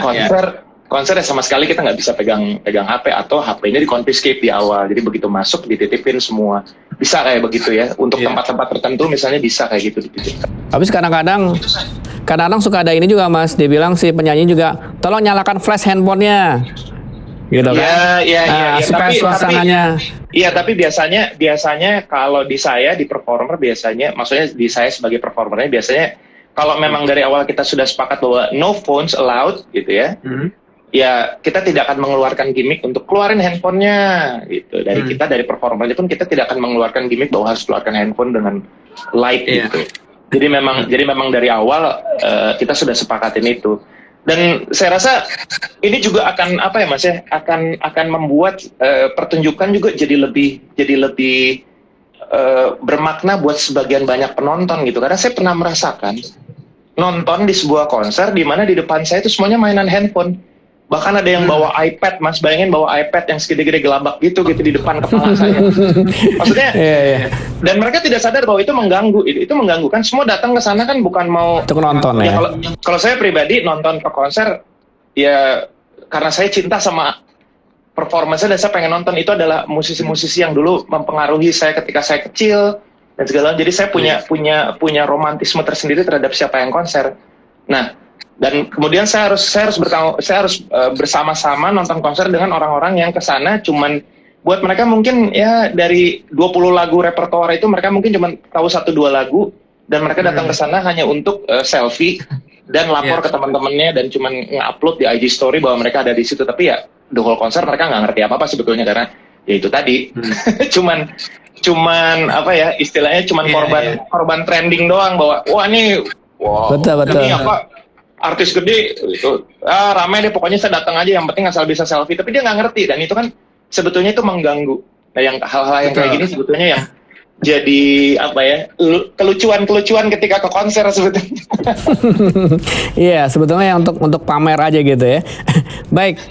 konser ya sama sekali kita nggak bisa pegang HP atau HP-nya dikonfiskate di awal. Jadi begitu masuk dititipin semua. Bisa kayak begitu ya. Untuk tempat-tempat tertentu misalnya bisa kayak gitu dititipkan. Tapi kadang-kadang suka ada ini juga Mas, dia bilang si penyanyi juga, tolong nyalakan flash handphonenya. Gitu kan? Iya. Supaya suasananya. Iya, tapi biasanya kalau di saya di performer biasanya, maksudnya di saya sebagai performernya biasanya kalau memang dari awal kita sudah sepakat bahwa no phones allowed gitu ya. ya kita tidak akan mengeluarkan gimmick untuk keluarin handphonenya gitu. Dari kita, dari performanya pun kita tidak akan mengeluarkan gimmick bahwa harus keluarkan handphone dengan light gitu. Jadi memang dari awal kita sudah sepakatin itu. Dan saya rasa ini juga akan apa ya Mas ya, akan membuat pertunjukan juga jadi lebih bermakna buat sebagian banyak penonton gitu. Karena saya pernah merasakan nonton di sebuah konser di mana di depan saya itu semuanya mainan handphone. Bahkan ada yang bawa iPad, Mas. Bayangin bawa iPad yang segede-gede gelabak gitu di depan kepala saya. Maksudnya, dan mereka tidak sadar bahwa itu mengganggu. Itu mengganggu kan. Semua datang ke sana kan bukan mau untuk nonton ya. Kalau saya pribadi nonton ke konser, ya karena saya cinta sama performance-nya dan saya pengen nonton. Itu adalah musisi-musisi yang dulu mempengaruhi saya ketika saya kecil dan segala. Jadi saya punya romantisme tersendiri terhadap siapa yang konser. Nah, dan kemudian saya harus bersama-sama nonton konser dengan orang-orang yang kesana cuman buat mereka mungkin ya dari 20 lagu repertoire itu mereka mungkin cuma tahu 1-2 lagu dan mereka datang ke sana hanya untuk selfie dan lapor ke teman-temannya dan cuman nge-upload di IG story bahwa mereka ada di situ, tapi ya the whole konser mereka nggak ngerti apa-apa sebetulnya karena ya itu tadi cuman apa ya istilahnya cuman korban trending doang bahwa wah ini betul. Ini apa artis gede itu ramai deh pokoknya saya datang aja yang penting asal bisa selfie, tapi dia nggak ngerti dan itu kan sebetulnya itu mengganggu. Nah yang hal-hal yang kayak gini sebetulnya yang jadi apa ya kelucuan ketika ke konser sebetulnya. Iya sebetulnya untuk pamer aja gitu ya. Baik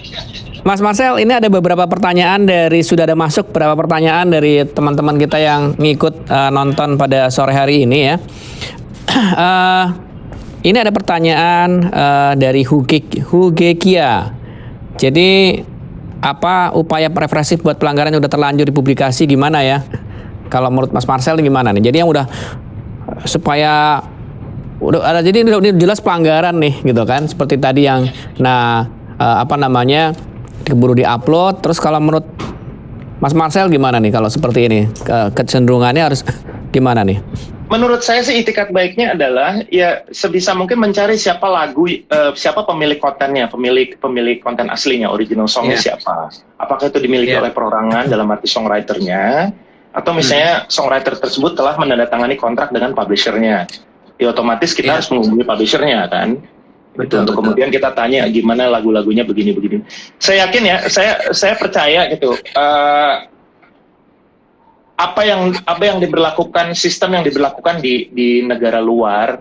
Mas Marcel, ini ada beberapa pertanyaan sudah ada masuk beberapa pertanyaan dari teman-teman kita yang ngikut nonton pada sore hari ini ya. Ini ada pertanyaan dari Hugekia. Jadi apa upaya represif buat pelanggaran yang udah terlanjur dipublikasi gimana ya? Kalau menurut Mas Marcel gimana nih? Jadi yang udah supaya udah ada jadi ini jelas pelanggaran nih gitu kan? Seperti tadi yang keburu diupload. Terus kalau menurut Mas Marcel gimana nih kalau seperti ini? Kecenderungannya harus gimana nih? Menurut saya sih itikat baiknya adalah ya sebisa mungkin mencari siapa pemilik kontennya, pemilik konten aslinya, original songnya siapa. Apakah itu dimiliki oleh perorangan dalam arti songwriternya, atau misalnya songwriter tersebut telah menandatangani kontrak dengan publishernya. Ya otomatis kita harus menghubungi publishernya kan. Betul, untuk kemudian kita tanya gimana lagu-lagunya begini-begini. Saya yakin ya, saya percaya gitu. Apa yang diberlakukan, sistem yang diberlakukan di negara luar,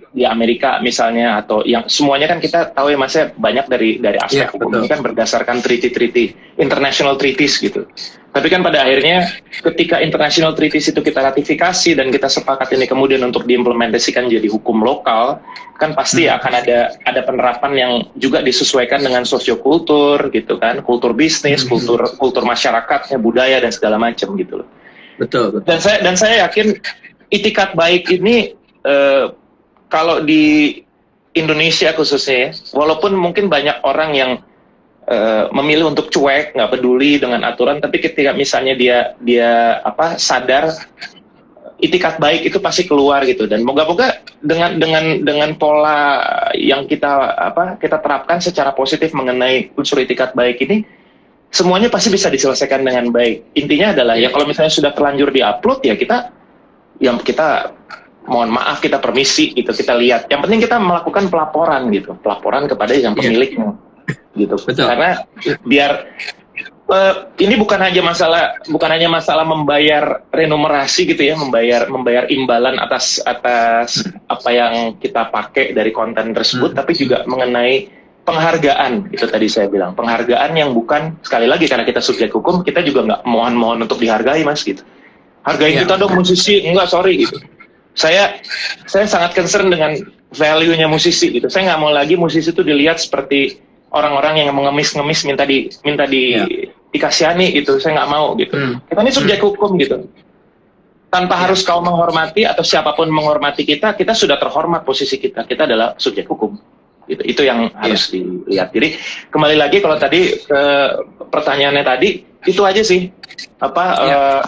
di Amerika misalnya, atau yang semuanya kan kita tahu ya Mas ya, banyak dari aspek hukum ini kan berdasarkan treaty international treaties gitu. Tapi kan pada akhirnya ketika international treaties itu kita ratifikasi dan kita sepakat ini kemudian untuk diimplementasikan jadi hukum lokal, kan pasti akan ada penerapan yang juga disesuaikan dengan sosiokultur gitu kan, kultur bisnis, kultur masyarakatnya, budaya dan segala macam gitu loh. Betul. Dan saya yakin itikat baik ini kalau di Indonesia khususnya ya, walaupun mungkin banyak orang yang memilih untuk cuek, nggak peduli dengan aturan, tapi ketika misalnya dia sadar itikat baik itu pasti keluar gitu. Dan moga-moga dengan pola yang kita terapkan secara positif mengenai unsur itikat baik ini, semuanya pasti bisa diselesaikan dengan baik. Intinya adalah ya kalau misalnya sudah terlanjur diupload ya kita mohon maaf, kita permisi gitu, kita lihat. Yang penting kita melakukan pelaporan kepada yang pemiliknya gitu. Betul. Karena biar ini bukan hanya masalah membayar remunerasi gitu ya, membayar imbalan atas apa yang kita pakai dari konten tersebut, tapi juga mengenai penghargaan. Itu tadi saya bilang, penghargaan yang bukan, sekali lagi karena kita subjek hukum, kita juga nggak mohon untuk dihargai Mas gitu. Hargain kita dong musisi, enggak sorry gitu. Saya sangat concern dengan value-nya musisi gitu. Saya nggak mau lagi musisi itu dilihat seperti orang-orang yang mengemis-ngemis minta dikasihani gitu. Saya nggak mau gitu. Kita ini subjek hukum gitu. Tanpa harus kau menghormati atau siapapun menghormati kita sudah terhormat posisi kita. Kita adalah subjek hukum. Gitu. Itu yang harus dilihat. Jadi kembali lagi kalau tadi pertanyaannya tadi itu aja sih.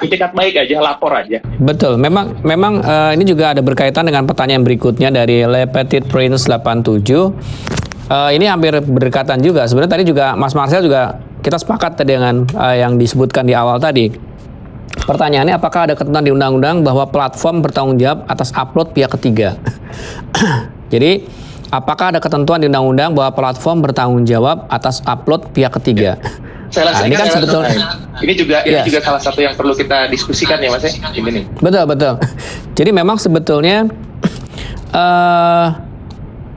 Itikat baik aja, lapor aja. Betul. Memang ini juga ada berkaitan dengan pertanyaan berikutnya dari Le Petit Prince 87. Ini hampir berdekatan juga. Sebenarnya tadi juga Mas Marcel juga kita sepakat tadi dengan yang disebutkan di awal tadi. Pertanyaannya, apakah ada ketentuan di undang-undang bahwa platform bertanggung jawab atas upload pihak ketiga? Jadi, apakah ada ketentuan di undang-undang bahwa platform bertanggung jawab atas upload pihak ketiga? Saya Nah, ini kan sebetulnya ini juga salah satu yang perlu kita diskusikan ya Mas ya. Ini nih. betul. Jadi memang sebetulnya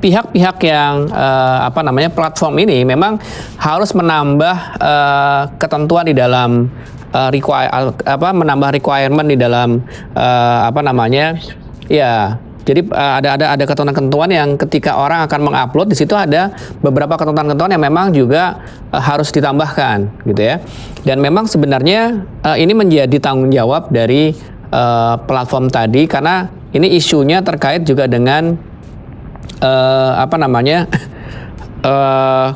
pihak-pihak yang platform ini memang harus menambah ketentuan di dalam menambah requirement di dalam jadi ada ketentuan-ketentuan yang ketika orang akan mengupload, di situ ada beberapa ketentuan-ketentuan yang memang juga harus ditambahkan gitu ya. Dan memang sebenarnya ini menjadi tanggung jawab dari platform tadi, karena ini isunya terkait juga dengan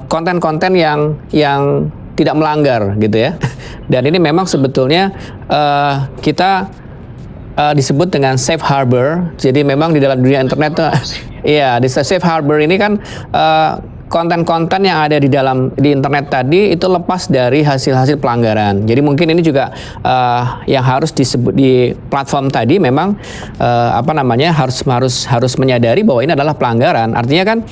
konten-konten yang tidak melanggar gitu ya. Dan ini memang sebetulnya kita disebut dengan safe harbor. Jadi memang di dalam dunia internet tuh, iya, di safe harbor ini kan konten-konten yang ada di internet tadi itu lepas dari hasil-hasil pelanggaran. Jadi mungkin ini juga yang harus disebut di platform tadi memang harus menyadari bahwa ini adalah pelanggaran. Artinya kan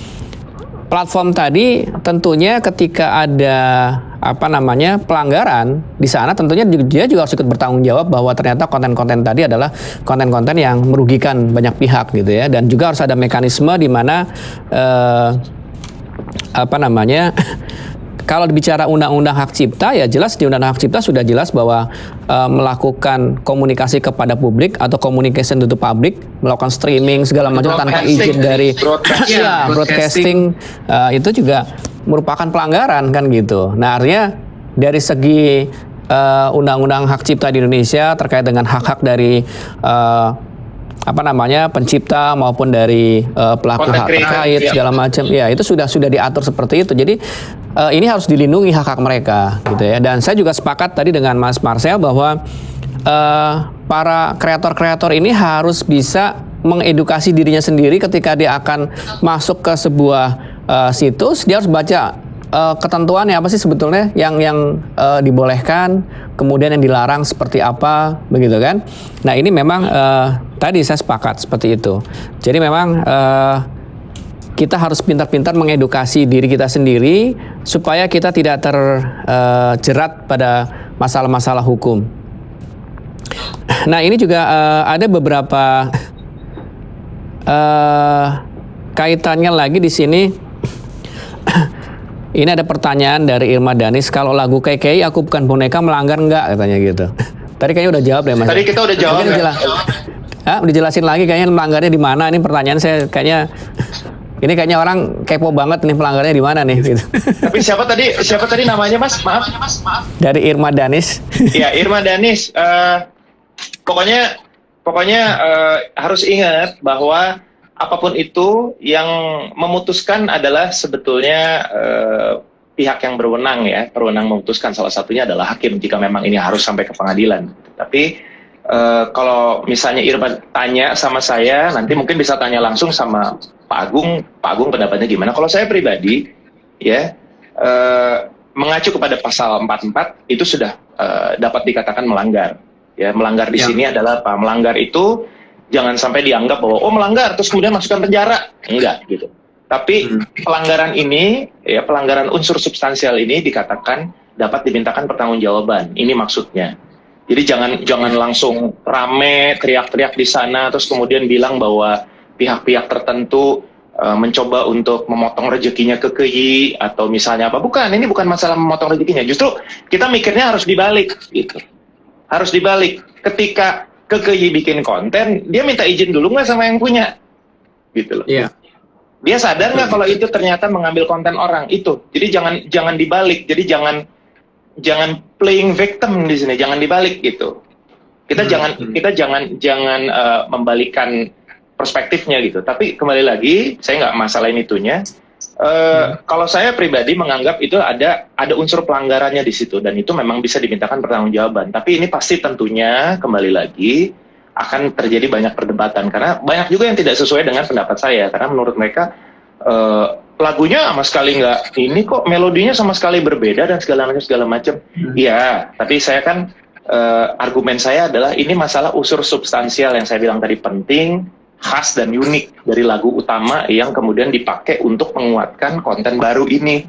platform tadi tentunya ketika ada pelanggaran di sana, tentunya dia juga harus ikut bertanggung jawab bahwa ternyata konten-konten tadi adalah konten-konten yang merugikan banyak pihak gitu ya. Dan juga harus ada mekanisme di mana kalau bicara undang-undang hak cipta, ya jelas di undang-undang hak cipta sudah jelas bahwa melakukan komunikasi kepada publik atau communication to the public, melakukan streaming segala macam tanpa izin dari broadcasting itu juga merupakan pelanggaran kan gitu. Nah, artinya dari segi undang-undang hak cipta di Indonesia terkait dengan hak-hak dari pencipta maupun dari pelaku hak terkait segala macam, ya itu sudah diatur seperti itu. Jadi ini harus dilindungi hak-hak mereka gitu ya. Dan saya juga sepakat tadi dengan Mas Marcel bahwa para kreator-kreator ini harus bisa mengedukasi dirinya sendiri ketika dia akan masuk ke sebuah situs. Dia harus baca ketentuannya apa sih sebetulnya yang dibolehkan, kemudian yang dilarang seperti apa, begitu kan. Nah, ini memang tadi saya sepakat seperti itu. Jadi memang kita harus pintar-pintar mengedukasi diri kita sendiri supaya kita tidak terjerat pada masalah-masalah hukum. Nah, ini juga ada beberapa kaitannya lagi di sini. Ini ada pertanyaan dari Irma Danis, kalau lagu KKI Aku Bukan Boneka melanggar enggak, katanya gitu. Tadi kayaknya udah jawab deh Mas. Tadi kita udah jawab ya. Udah jelasin lagi kayaknya melanggarnya di mana. Ini pertanyaan saya kayaknya orang kepo banget nih, pelanggarnya di mana nih gitu. Tapi siapa tadi namanya Mas? Maaf. Dari Irma Danis. Iya, Irma Danis. Pokoknya harus ingat bahwa apapun itu yang memutuskan adalah sebetulnya pihak yang berwenang ya, berwenang memutuskan, salah satunya adalah hakim jika memang ini harus sampai ke pengadilan. Tapi kalau misalnya Irma tanya sama saya, nanti mungkin bisa tanya langsung sama Pak Agung pendapatnya gimana. Kalau saya pribadi ya mengacu kepada pasal 44 itu sudah dapat dikatakan melanggar. Ya, melanggar di sini adalah apa? Melanggar itu jangan sampai dianggap bahwa melanggar terus kemudian masukkan penjara, enggak gitu. Tapi pelanggaran ini, ya pelanggaran unsur substansial ini dikatakan dapat dimintakan pertanggungjawaban. Ini maksudnya. Jadi jangan langsung rame teriak-teriak di sana terus kemudian bilang bahwa pihak-pihak tertentu mencoba untuk memotong rezekinya KKI atau misalnya apa. Bukan, ini bukan masalah memotong rezekinya. Justru kita mikirnya harus dibalik gitu. Harus dibalik. Ketika KKI bikin konten, dia minta izin dulu nggak sama yang punya, gitu loh. Iya. Dia sadar nggak kalau itu ternyata mengambil konten orang itu. Jadi jangan dibalik. Jadi jangan playing victim di sini. Jangan dibalik gitu. Kita jangan membalikkan perspektifnya gitu. Tapi kembali lagi, saya nggak masalahin itunya. Kalau saya pribadi menganggap itu ada unsur pelanggarannya di situ dan itu memang bisa dimintakan pertanggungjawaban. Tapi ini pasti tentunya kembali lagi akan terjadi banyak perdebatan karena banyak juga yang tidak sesuai dengan pendapat saya karena menurut mereka lagunya sama sekali nggak ini kok, melodinya sama sekali berbeda dan segala macam. Iya, tapi saya kan argumen saya adalah ini masalah unsur substansial yang saya bilang tadi penting, khas dan unik dari lagu utama yang kemudian dipakai untuk menguatkan konten baru ini.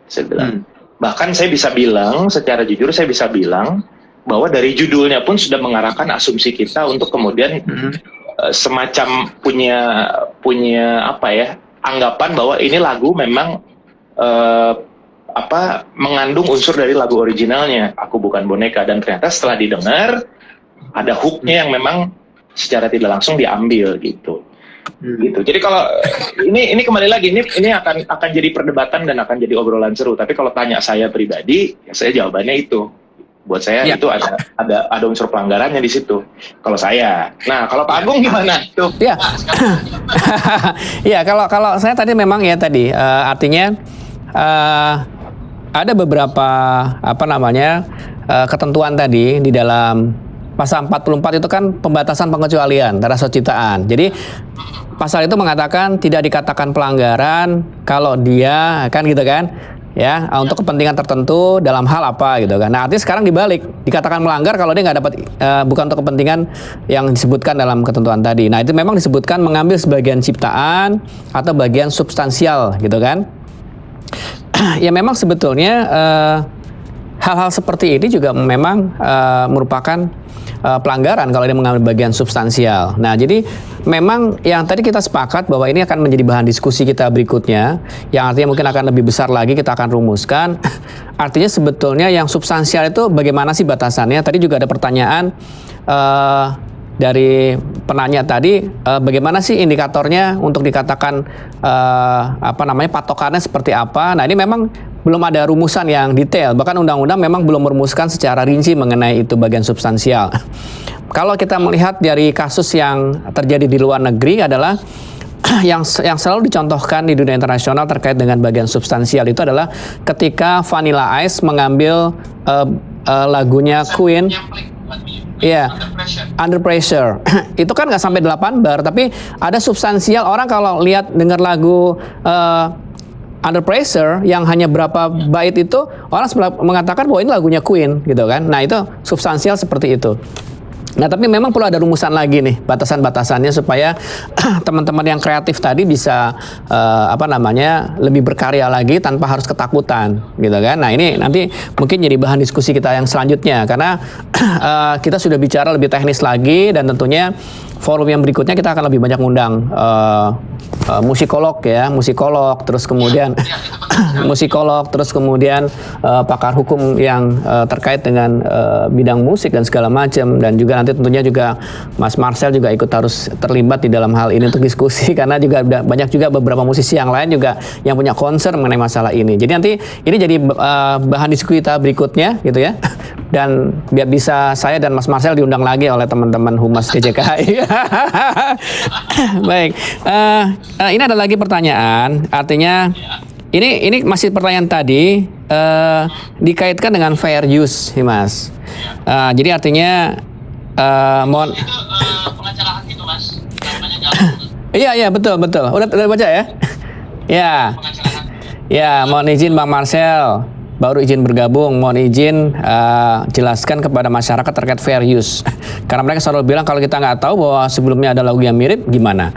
Saya bilang. Bahkan saya bisa bilang, secara jujur saya bisa bilang bahwa dari judulnya pun sudah mengarahkan asumsi kita untuk kemudian semacam punya apa ya, anggapan bahwa ini lagu memang mengandung unsur dari lagu originalnya, Aku Bukan Boneka, dan ternyata setelah didengar ada hooknya yang memang secara tidak langsung diambil gitu. Gitu. Jadi kalau ini kembali lagi ini akan jadi perdebatan dan akan jadi obrolan seru. Tapi kalau tanya saya pribadi, ya saya jawabannya itu. Buat saya itu ada unsur pelanggarannya di situ. Kalau saya. Nah, kalau Pak Agung gimana? Tuh. Ya. Ya, kalau saya tadi memang ya tadi artinya ada beberapa ketentuan tadi di dalam pasal 44 itu kan pembatasan pengecualian terhadap ciptaan. Jadi pasal itu mengatakan tidak dikatakan pelanggaran kalau dia kan gitu kan ya untuk kepentingan tertentu dalam hal apa gitu kan. Nah artinya sekarang dibalik, dikatakan melanggar kalau dia nggak dapat bukan untuk kepentingan yang disebutkan dalam ketentuan tadi. Nah itu memang disebutkan mengambil sebagian ciptaan atau bagian substansial gitu kan. Ya memang sebetulnya hal-hal seperti ini juga memang merupakan pelanggaran kalau dia mengambil bagian substansial. Nah, jadi memang yang tadi kita sepakat bahwa ini akan menjadi bahan diskusi kita berikutnya, yang artinya mungkin akan lebih besar lagi kita akan rumuskan. Artinya sebetulnya yang substansial itu bagaimana sih batasannya? Tadi juga ada pertanyaan dari penanya tadi, bagaimana sih indikatornya untuk dikatakan patokannya seperti apa? Nah, ini memang belum ada rumusan yang detail, bahkan undang-undang memang belum merumuskan secara rinci mengenai itu bagian substansial. Kalau kita melihat dari kasus yang terjadi di luar negeri adalah yang selalu dicontohkan di dunia internasional terkait dengan bagian substansial itu adalah ketika Vanilla Ice mengambil lagunya Queen. Iya, Under Pressure. Itu kan nggak sampai 8 bar, tapi ada substansial. Orang kalau lihat dengar lagu Under Pressure yang hanya berapa bait itu, orang mengatakan bahwa ini lagunya Queen gitu kan. Nah itu substansial seperti itu. Nah tapi memang perlu ada rumusan lagi nih, batasan-batasannya supaya teman-teman yang kreatif tadi bisa lebih berkarya lagi tanpa harus ketakutan gitu kan. Nah ini nanti mungkin jadi bahan diskusi kita yang selanjutnya, karena kita sudah bicara lebih teknis lagi, dan tentunya forum yang berikutnya kita akan lebih banyak ngundang musikolog, terus kemudian pakar hukum yang terkait dengan bidang musik dan segala macam, dan juga nanti tentunya juga Mas Marcel juga ikut harus terlibat di dalam hal ini untuk diskusi, karena juga banyak juga beberapa musisi yang lain juga yang punya concern mengenai masalah ini. Jadi nanti ini jadi bahan diskusi kita berikutnya gitu ya, dan biar bisa saya dan Mas Marcel diundang lagi oleh teman-teman Humas DJKI. Baik, ini ada lagi pertanyaan, artinya ini masih pertanyaan tadi dikaitkan dengan fair use, nih Mas. Jadi artinya mohon. Itu pengacara hak itu Mas, namanya Iya betul. Udah baca ya? Ya. Ya, mohon izin Bang Marcel, baru izin bergabung, mohon izin jelaskan kepada masyarakat terkait fair use. Karena mereka selalu bilang kalau kita nggak tahu bahwa sebelumnya ada lagu yang mirip, gimana?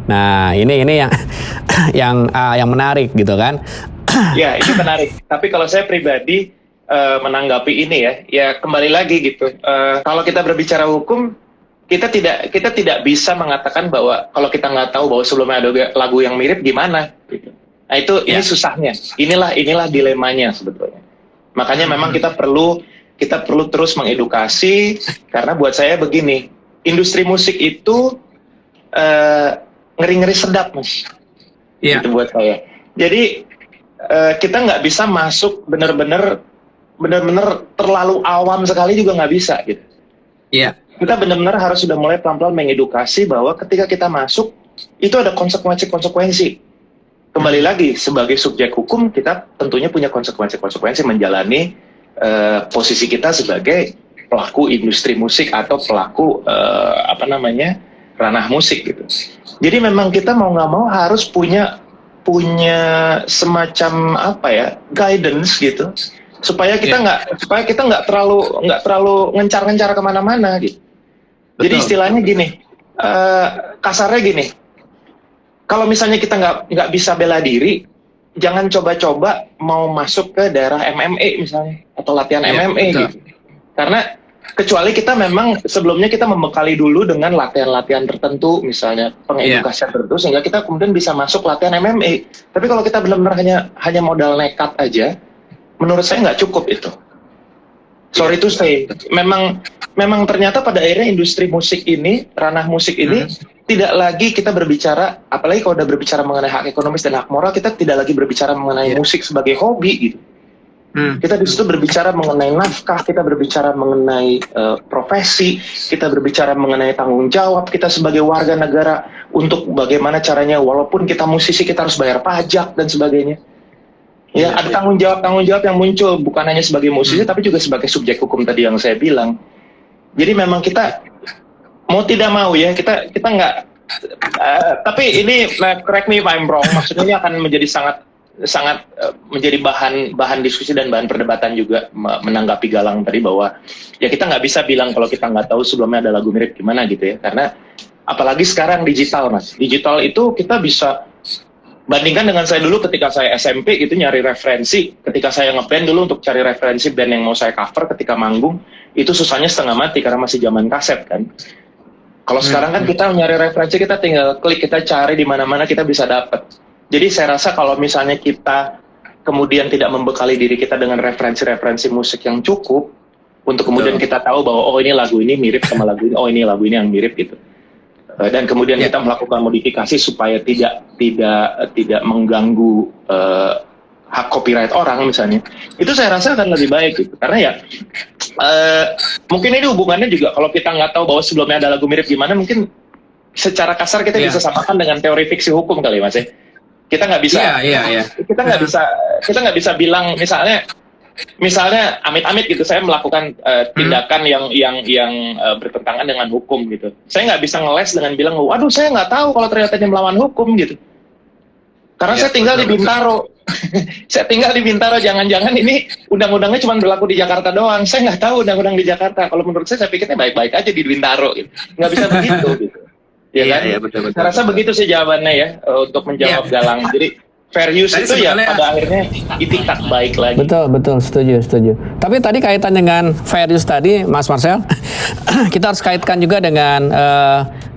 Nah, ini yang menarik gitu kan? Ya, ini menarik. Tapi kalau saya pribadi menanggapi ini ya kembali lagi gitu. Kalau kita berbicara hukum, kita tidak bisa mengatakan bahwa kalau kita nggak tahu bahwa sebelumnya ada lagu yang mirip, gimana? Gitu. Nah ini susahnya. Inilah dilemanya sebetulnya. Makanya memang kita perlu terus mengedukasi, karena buat saya begini, industri musik itu ngeri-ngeri sedap, Mas. Iya. Itu buat saya. Jadi kita nggak bisa masuk benar-benar terlalu awam sekali juga nggak bisa gitu. Iya. Kita benar-benar harus sudah mulai pelan-pelan mengedukasi bahwa ketika kita masuk itu ada konsekuensi. Kembali lagi, sebagai subjek hukum kita tentunya punya konsekuensi menjalani posisi kita sebagai pelaku industri musik atau pelaku ranah musik gitu. Jadi memang kita mau nggak mau harus punya punya semacam apa ya, guidance gitu, supaya kita nggak terlalu ngencar-ngencar kemana-mana gitu. Jadi Betul. istilahnya gini, kasarnya gini, kalau misalnya kita nggak bisa bela diri, jangan coba-coba mau masuk ke daerah MMA misalnya atau latihan Iya, MMA betul. gitu. Karena kecuali kita memang sebelumnya kita membekali dulu dengan latihan-latihan tertentu, misalnya pengedukasian tertentu, sehingga kita kemudian bisa masuk latihan MMA. Tapi kalau kita benar-benar hanya modal nekat aja, menurut saya nggak cukup itu. Sorry to say, memang ternyata pada akhirnya industri musik ini, ranah musik ini tidak lagi kita berbicara, apalagi kalau udah berbicara mengenai hak ekonomis dan hak moral, kita tidak lagi berbicara mengenai musik sebagai hobi gitu. Kita di situ berbicara mengenai nafkah, kita berbicara mengenai profesi, kita berbicara mengenai tanggung jawab kita sebagai warga negara untuk bagaimana caranya, walaupun kita musisi kita harus bayar pajak dan sebagainya. Ya, ada tanggung jawab yang muncul bukan hanya sebagai musisi tapi juga sebagai subjek hukum tadi yang saya bilang. Jadi memang kita mau tidak mau ya kita nggak. Tapi ini correct me if I'm wrong. Maksudnya ini akan menjadi sangat menjadi bahan diskusi dan bahan perdebatan juga menanggapi Galang tadi bahwa ya kita nggak bisa bilang kalau kita nggak tahu sebelumnya ada lagu mirip gimana gitu ya. Karena apalagi sekarang digital mas. Digital itu kita bisa bandingkan dengan saya dulu ketika saya SMP gitu nyari referensi, ketika saya ngeband dulu untuk cari referensi band yang mau saya cover ketika manggung, itu susahnya setengah mati karena masih zaman kaset kan. Kalau sekarang kan kita nyari referensi, kita tinggal klik, kita cari di mana-mana kita bisa dapat. Jadi saya rasa kalau misalnya kita kemudian tidak membekali diri kita dengan referensi-referensi musik yang cukup, untuk kemudian kita tahu bahwa oh ini lagu ini mirip sama lagu ini, oh ini lagu ini yang mirip gitu. Dan kemudian kita melakukan modifikasi supaya tidak mengganggu hak copyright orang misalnya, itu saya rasa akan lebih baik gitu. Karena ya mungkin ini hubungannya juga kalau kita nggak tahu bahwa sebelumnya ada lagu mirip gimana, mungkin secara kasar kita bisa samakan dengan teori fiksi hukum kali mas ya. Kita nggak bisa kita nggak bisa bilang misalnya amit-amit gitu saya melakukan tindakan yang bertentangan dengan hukum gitu. Saya nggak bisa ngeles dengan bilang, waduh saya nggak tahu kalau ternyata ini melawan hukum gitu. Karena saya tinggal di Bintaro. Saya tinggal di Bintaro, jangan-jangan ini undang-undangnya cuma berlaku di Jakarta doang. Saya nggak tahu undang-undang di Jakarta. Kalau menurut saya pikirnya baik-baik aja di Bintaro gitu. Nggak bisa begitu gitu. Ya kan? Iya, betul. Saya rasa begitu sih jawabannya ya untuk menjawab Galang. Jadi fair use Tadi itu ya sebetulnya- pada akhirnya itikat baik lagi. Betul, setuju. Tapi tadi kaitan dengan fair use tadi, Mas Marcel, kita harus kaitkan juga dengan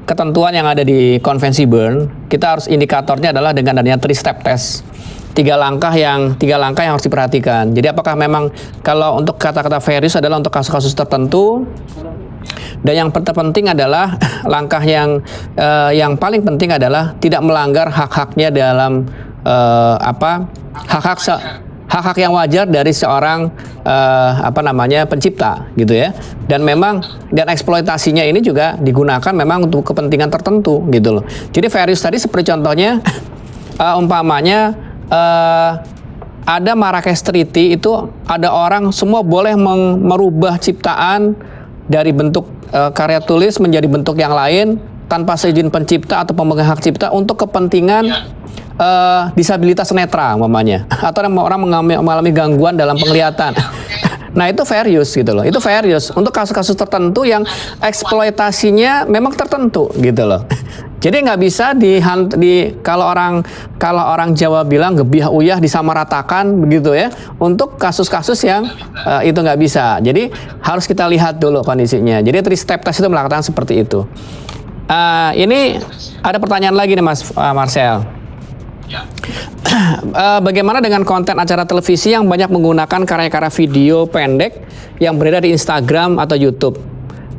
ketentuan yang ada di konvensi Bern. Kita harus indikatornya adalah dengan adanya 3-step test. Tiga langkah yang harus diperhatikan. Jadi apakah memang kalau untuk kata-kata fair use adalah untuk kasus-kasus tertentu, dan yang terpenting adalah langkah yang paling penting adalah tidak melanggar hak-haknya dalam hak-hak yang wajar dari seorang pencipta gitu ya. Dan eksploitasinya ini juga digunakan memang untuk kepentingan tertentu gitu loh. Jadi fair use tadi seperti contohnya umpamanya ada Marrakesh Treaty, itu ada orang semua boleh merubah ciptaan dari bentuk karya tulis menjadi bentuk yang lain tanpa seizin pencipta atau pemegang hak cipta untuk kepentingan disabilitas netra umpamanya, atau orang mengalami gangguan dalam penglihatan. Nah itu fair use gitu loh. Itu fair use untuk kasus-kasus tertentu yang eksploitasinya memang tertentu gitu loh. Jadi nggak bisa kalau orang Jawa bilang gebiah uyah disamaratakan begitu ya. Untuk kasus-kasus yang itu nggak bisa. Jadi harus kita lihat dulu kondisinya. Jadi 3-step test itu melakukan seperti itu. Ini ada pertanyaan lagi nih Mas Marcel. Bagaimana dengan konten acara televisi yang banyak menggunakan karya-karya video pendek yang beredar di Instagram atau YouTube?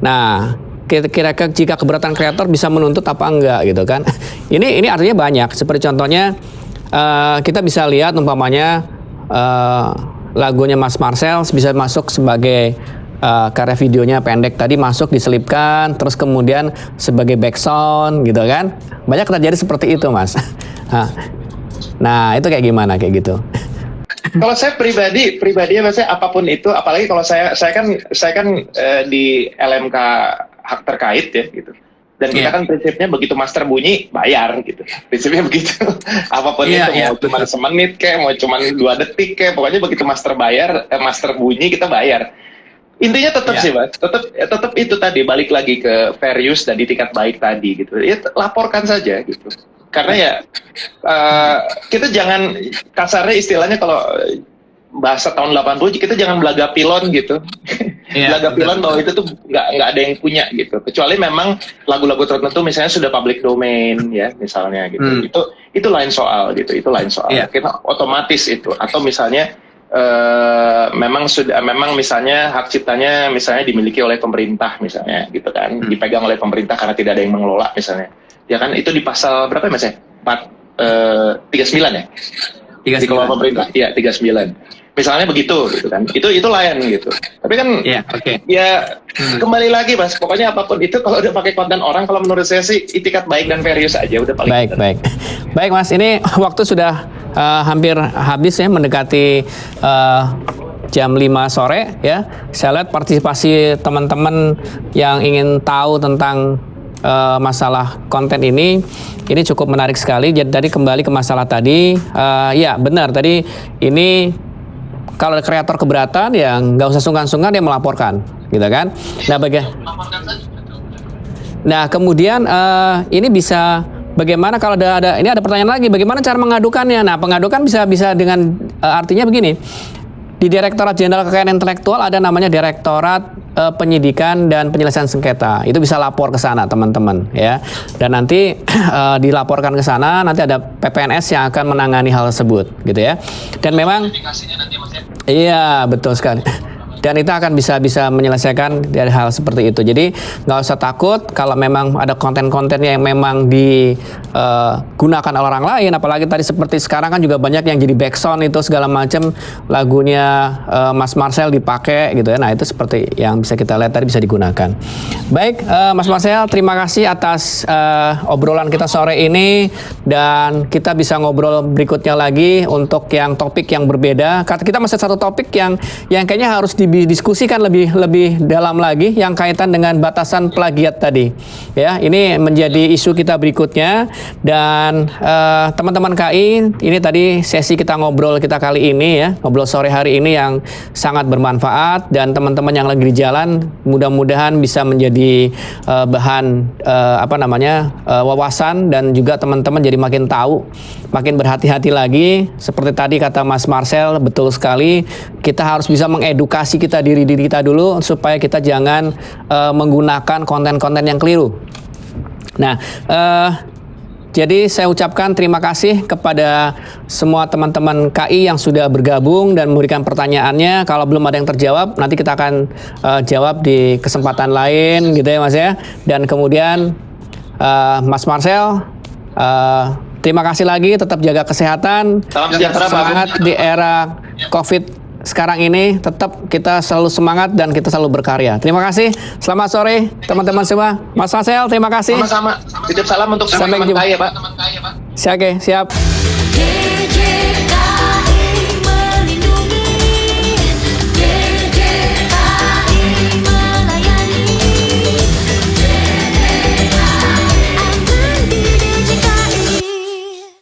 Nah, kira-kira jika keberatan kreator bisa menuntut apa enggak gitu kan? Ini artinya banyak. Seperti contohnya kita bisa lihat umpamanya lagunya Mas Marcel bisa masuk sebagai karya videonya pendek tadi masuk diselipkan terus kemudian sebagai background gitu kan? Banyak terjadi seperti itu Mas. Nah itu kayak gimana kayak gitu? Kalau saya pribadi ya maksudnya apapun itu, apalagi kalau saya kan di LMK hak terkait ya gitu. Dan kita Iya. kan prinsipnya begitu master bunyi, bayar gitu. Prinsipnya begitu. Apapun Iya, itu, iya. mau cuma semenit kayak, mau cuma 2 detik kayak, pokoknya begitu master master bunyi kita bayar. Intinya tetap Iya. sih, Mas. Tetap itu tadi, balik lagi ke fair use dan itikat baik tadi gitu. Ya laporkan saja gitu. Karena ya kita jangan, kasarnya istilahnya kalau bahasa tahun 80, kita jangan belaga pilon gitu. Iya, Belaga betul, pilon bahwa betul. itu tuh nggak ada yang punya gitu. Kecuali memang lagu-lagu tertentu misalnya sudah public domain ya misalnya gitu. Itu lain soal gitu. Itu lain soal. Iya. Kita otomatis itu, atau misalnya memang misalnya hak ciptanya misalnya dimiliki oleh pemerintah misalnya gitu kan, dipegang oleh pemerintah karena tidak ada yang mengelola misalnya. Ya kan itu di pasal berapa ya Mas ya? 39 ya? 39. Dikelola pemerintah. Iya, 39. Misalnya begitu gitu kan. Itu lain gitu. Tapi kan Iya, oke. ya kembali lagi Mas, pokoknya apapun itu kalau udah pakai konten orang, kalau menurut saya sih itikat baik dan fair use aja udah paling benar. Baik Mas, ini waktu sudah hampir habis ya, mendekati jam 5 sore ya. Saya lihat partisipasi teman-teman yang ingin tahu tentang masalah konten ini cukup menarik sekali. Jadi tadi kembali ke masalah tadi, ya benar tadi ini kalau ada kreator keberatan ya nggak usah sungkan-sungkan dia melaporkan, gitu kan? Nah, Laporkan saja. Nah, kemudian ini bisa bagaimana kalau ini ada pertanyaan lagi, bagaimana cara mengadukannya? Nah, pengadukan bisa dengan artinya begini. Di Direktorat Jenderal Kekayaan Intelektual ada namanya Direktorat Penyidikan dan Penyelesaian Sengketa. Itu bisa lapor ke sana, teman-teman, ya. Dan nanti dilaporkan ke sana, nanti ada PPNS yang akan menangani hal tersebut, gitu ya. Dan memang Indikasinya nanti Mas ya. iya, betul sekali. Dan itu akan bisa menyelesaikan dari hal seperti itu. Jadi nggak usah takut kalau memang ada konten-konten yang memang digunakan oleh orang lain. Apalagi tadi seperti sekarang kan juga banyak yang jadi backsound itu segala macam lagunya Mas Marcel dipakai gitu ya. Nah itu seperti yang bisa kita lihat tadi bisa digunakan. Baik, Mas Marcel, terima kasih atas obrolan kita sore ini, dan kita bisa ngobrol berikutnya lagi untuk yang topik yang berbeda. Kita masih satu topik yang kayaknya harus didiskusikan lebih dalam lagi, yang kaitan dengan batasan plagiat tadi. Ya, ini menjadi isu kita berikutnya. Dan teman-teman KI, ini tadi sesi kita ngobrol kita kali ini ya, ngobrol sore hari ini yang sangat bermanfaat, dan teman-teman yang lagi di jalan mudah-mudahan bisa menjadi bahan wawasan, dan juga teman-teman jadi makin tahu, makin berhati-hati lagi. Seperti tadi kata Mas Marcel, betul sekali, kita harus bisa mengedukasi diri kita dulu supaya kita jangan menggunakan konten-konten yang keliru. Nah, jadi saya ucapkan terima kasih kepada semua teman-teman KI yang sudah bergabung dan memberikan pertanyaannya. Kalau belum ada yang terjawab, nanti kita akan jawab di kesempatan lain, gitu ya Mas ya. Dan kemudian Mas Marcel, terima kasih lagi, tetap jaga kesehatan. Salam sejahtera, Pak. Semangat di era COVID sekarang ini, tetap kita selalu semangat dan kita selalu berkarya. Terima kasih. Selamat sore teman-teman semua. Mas Marcel, terima kasih. Sama-sama. Titip salam untuk Sampai teman-teman jumpa. kaya, Pak. Teman kaya Pak. Siap.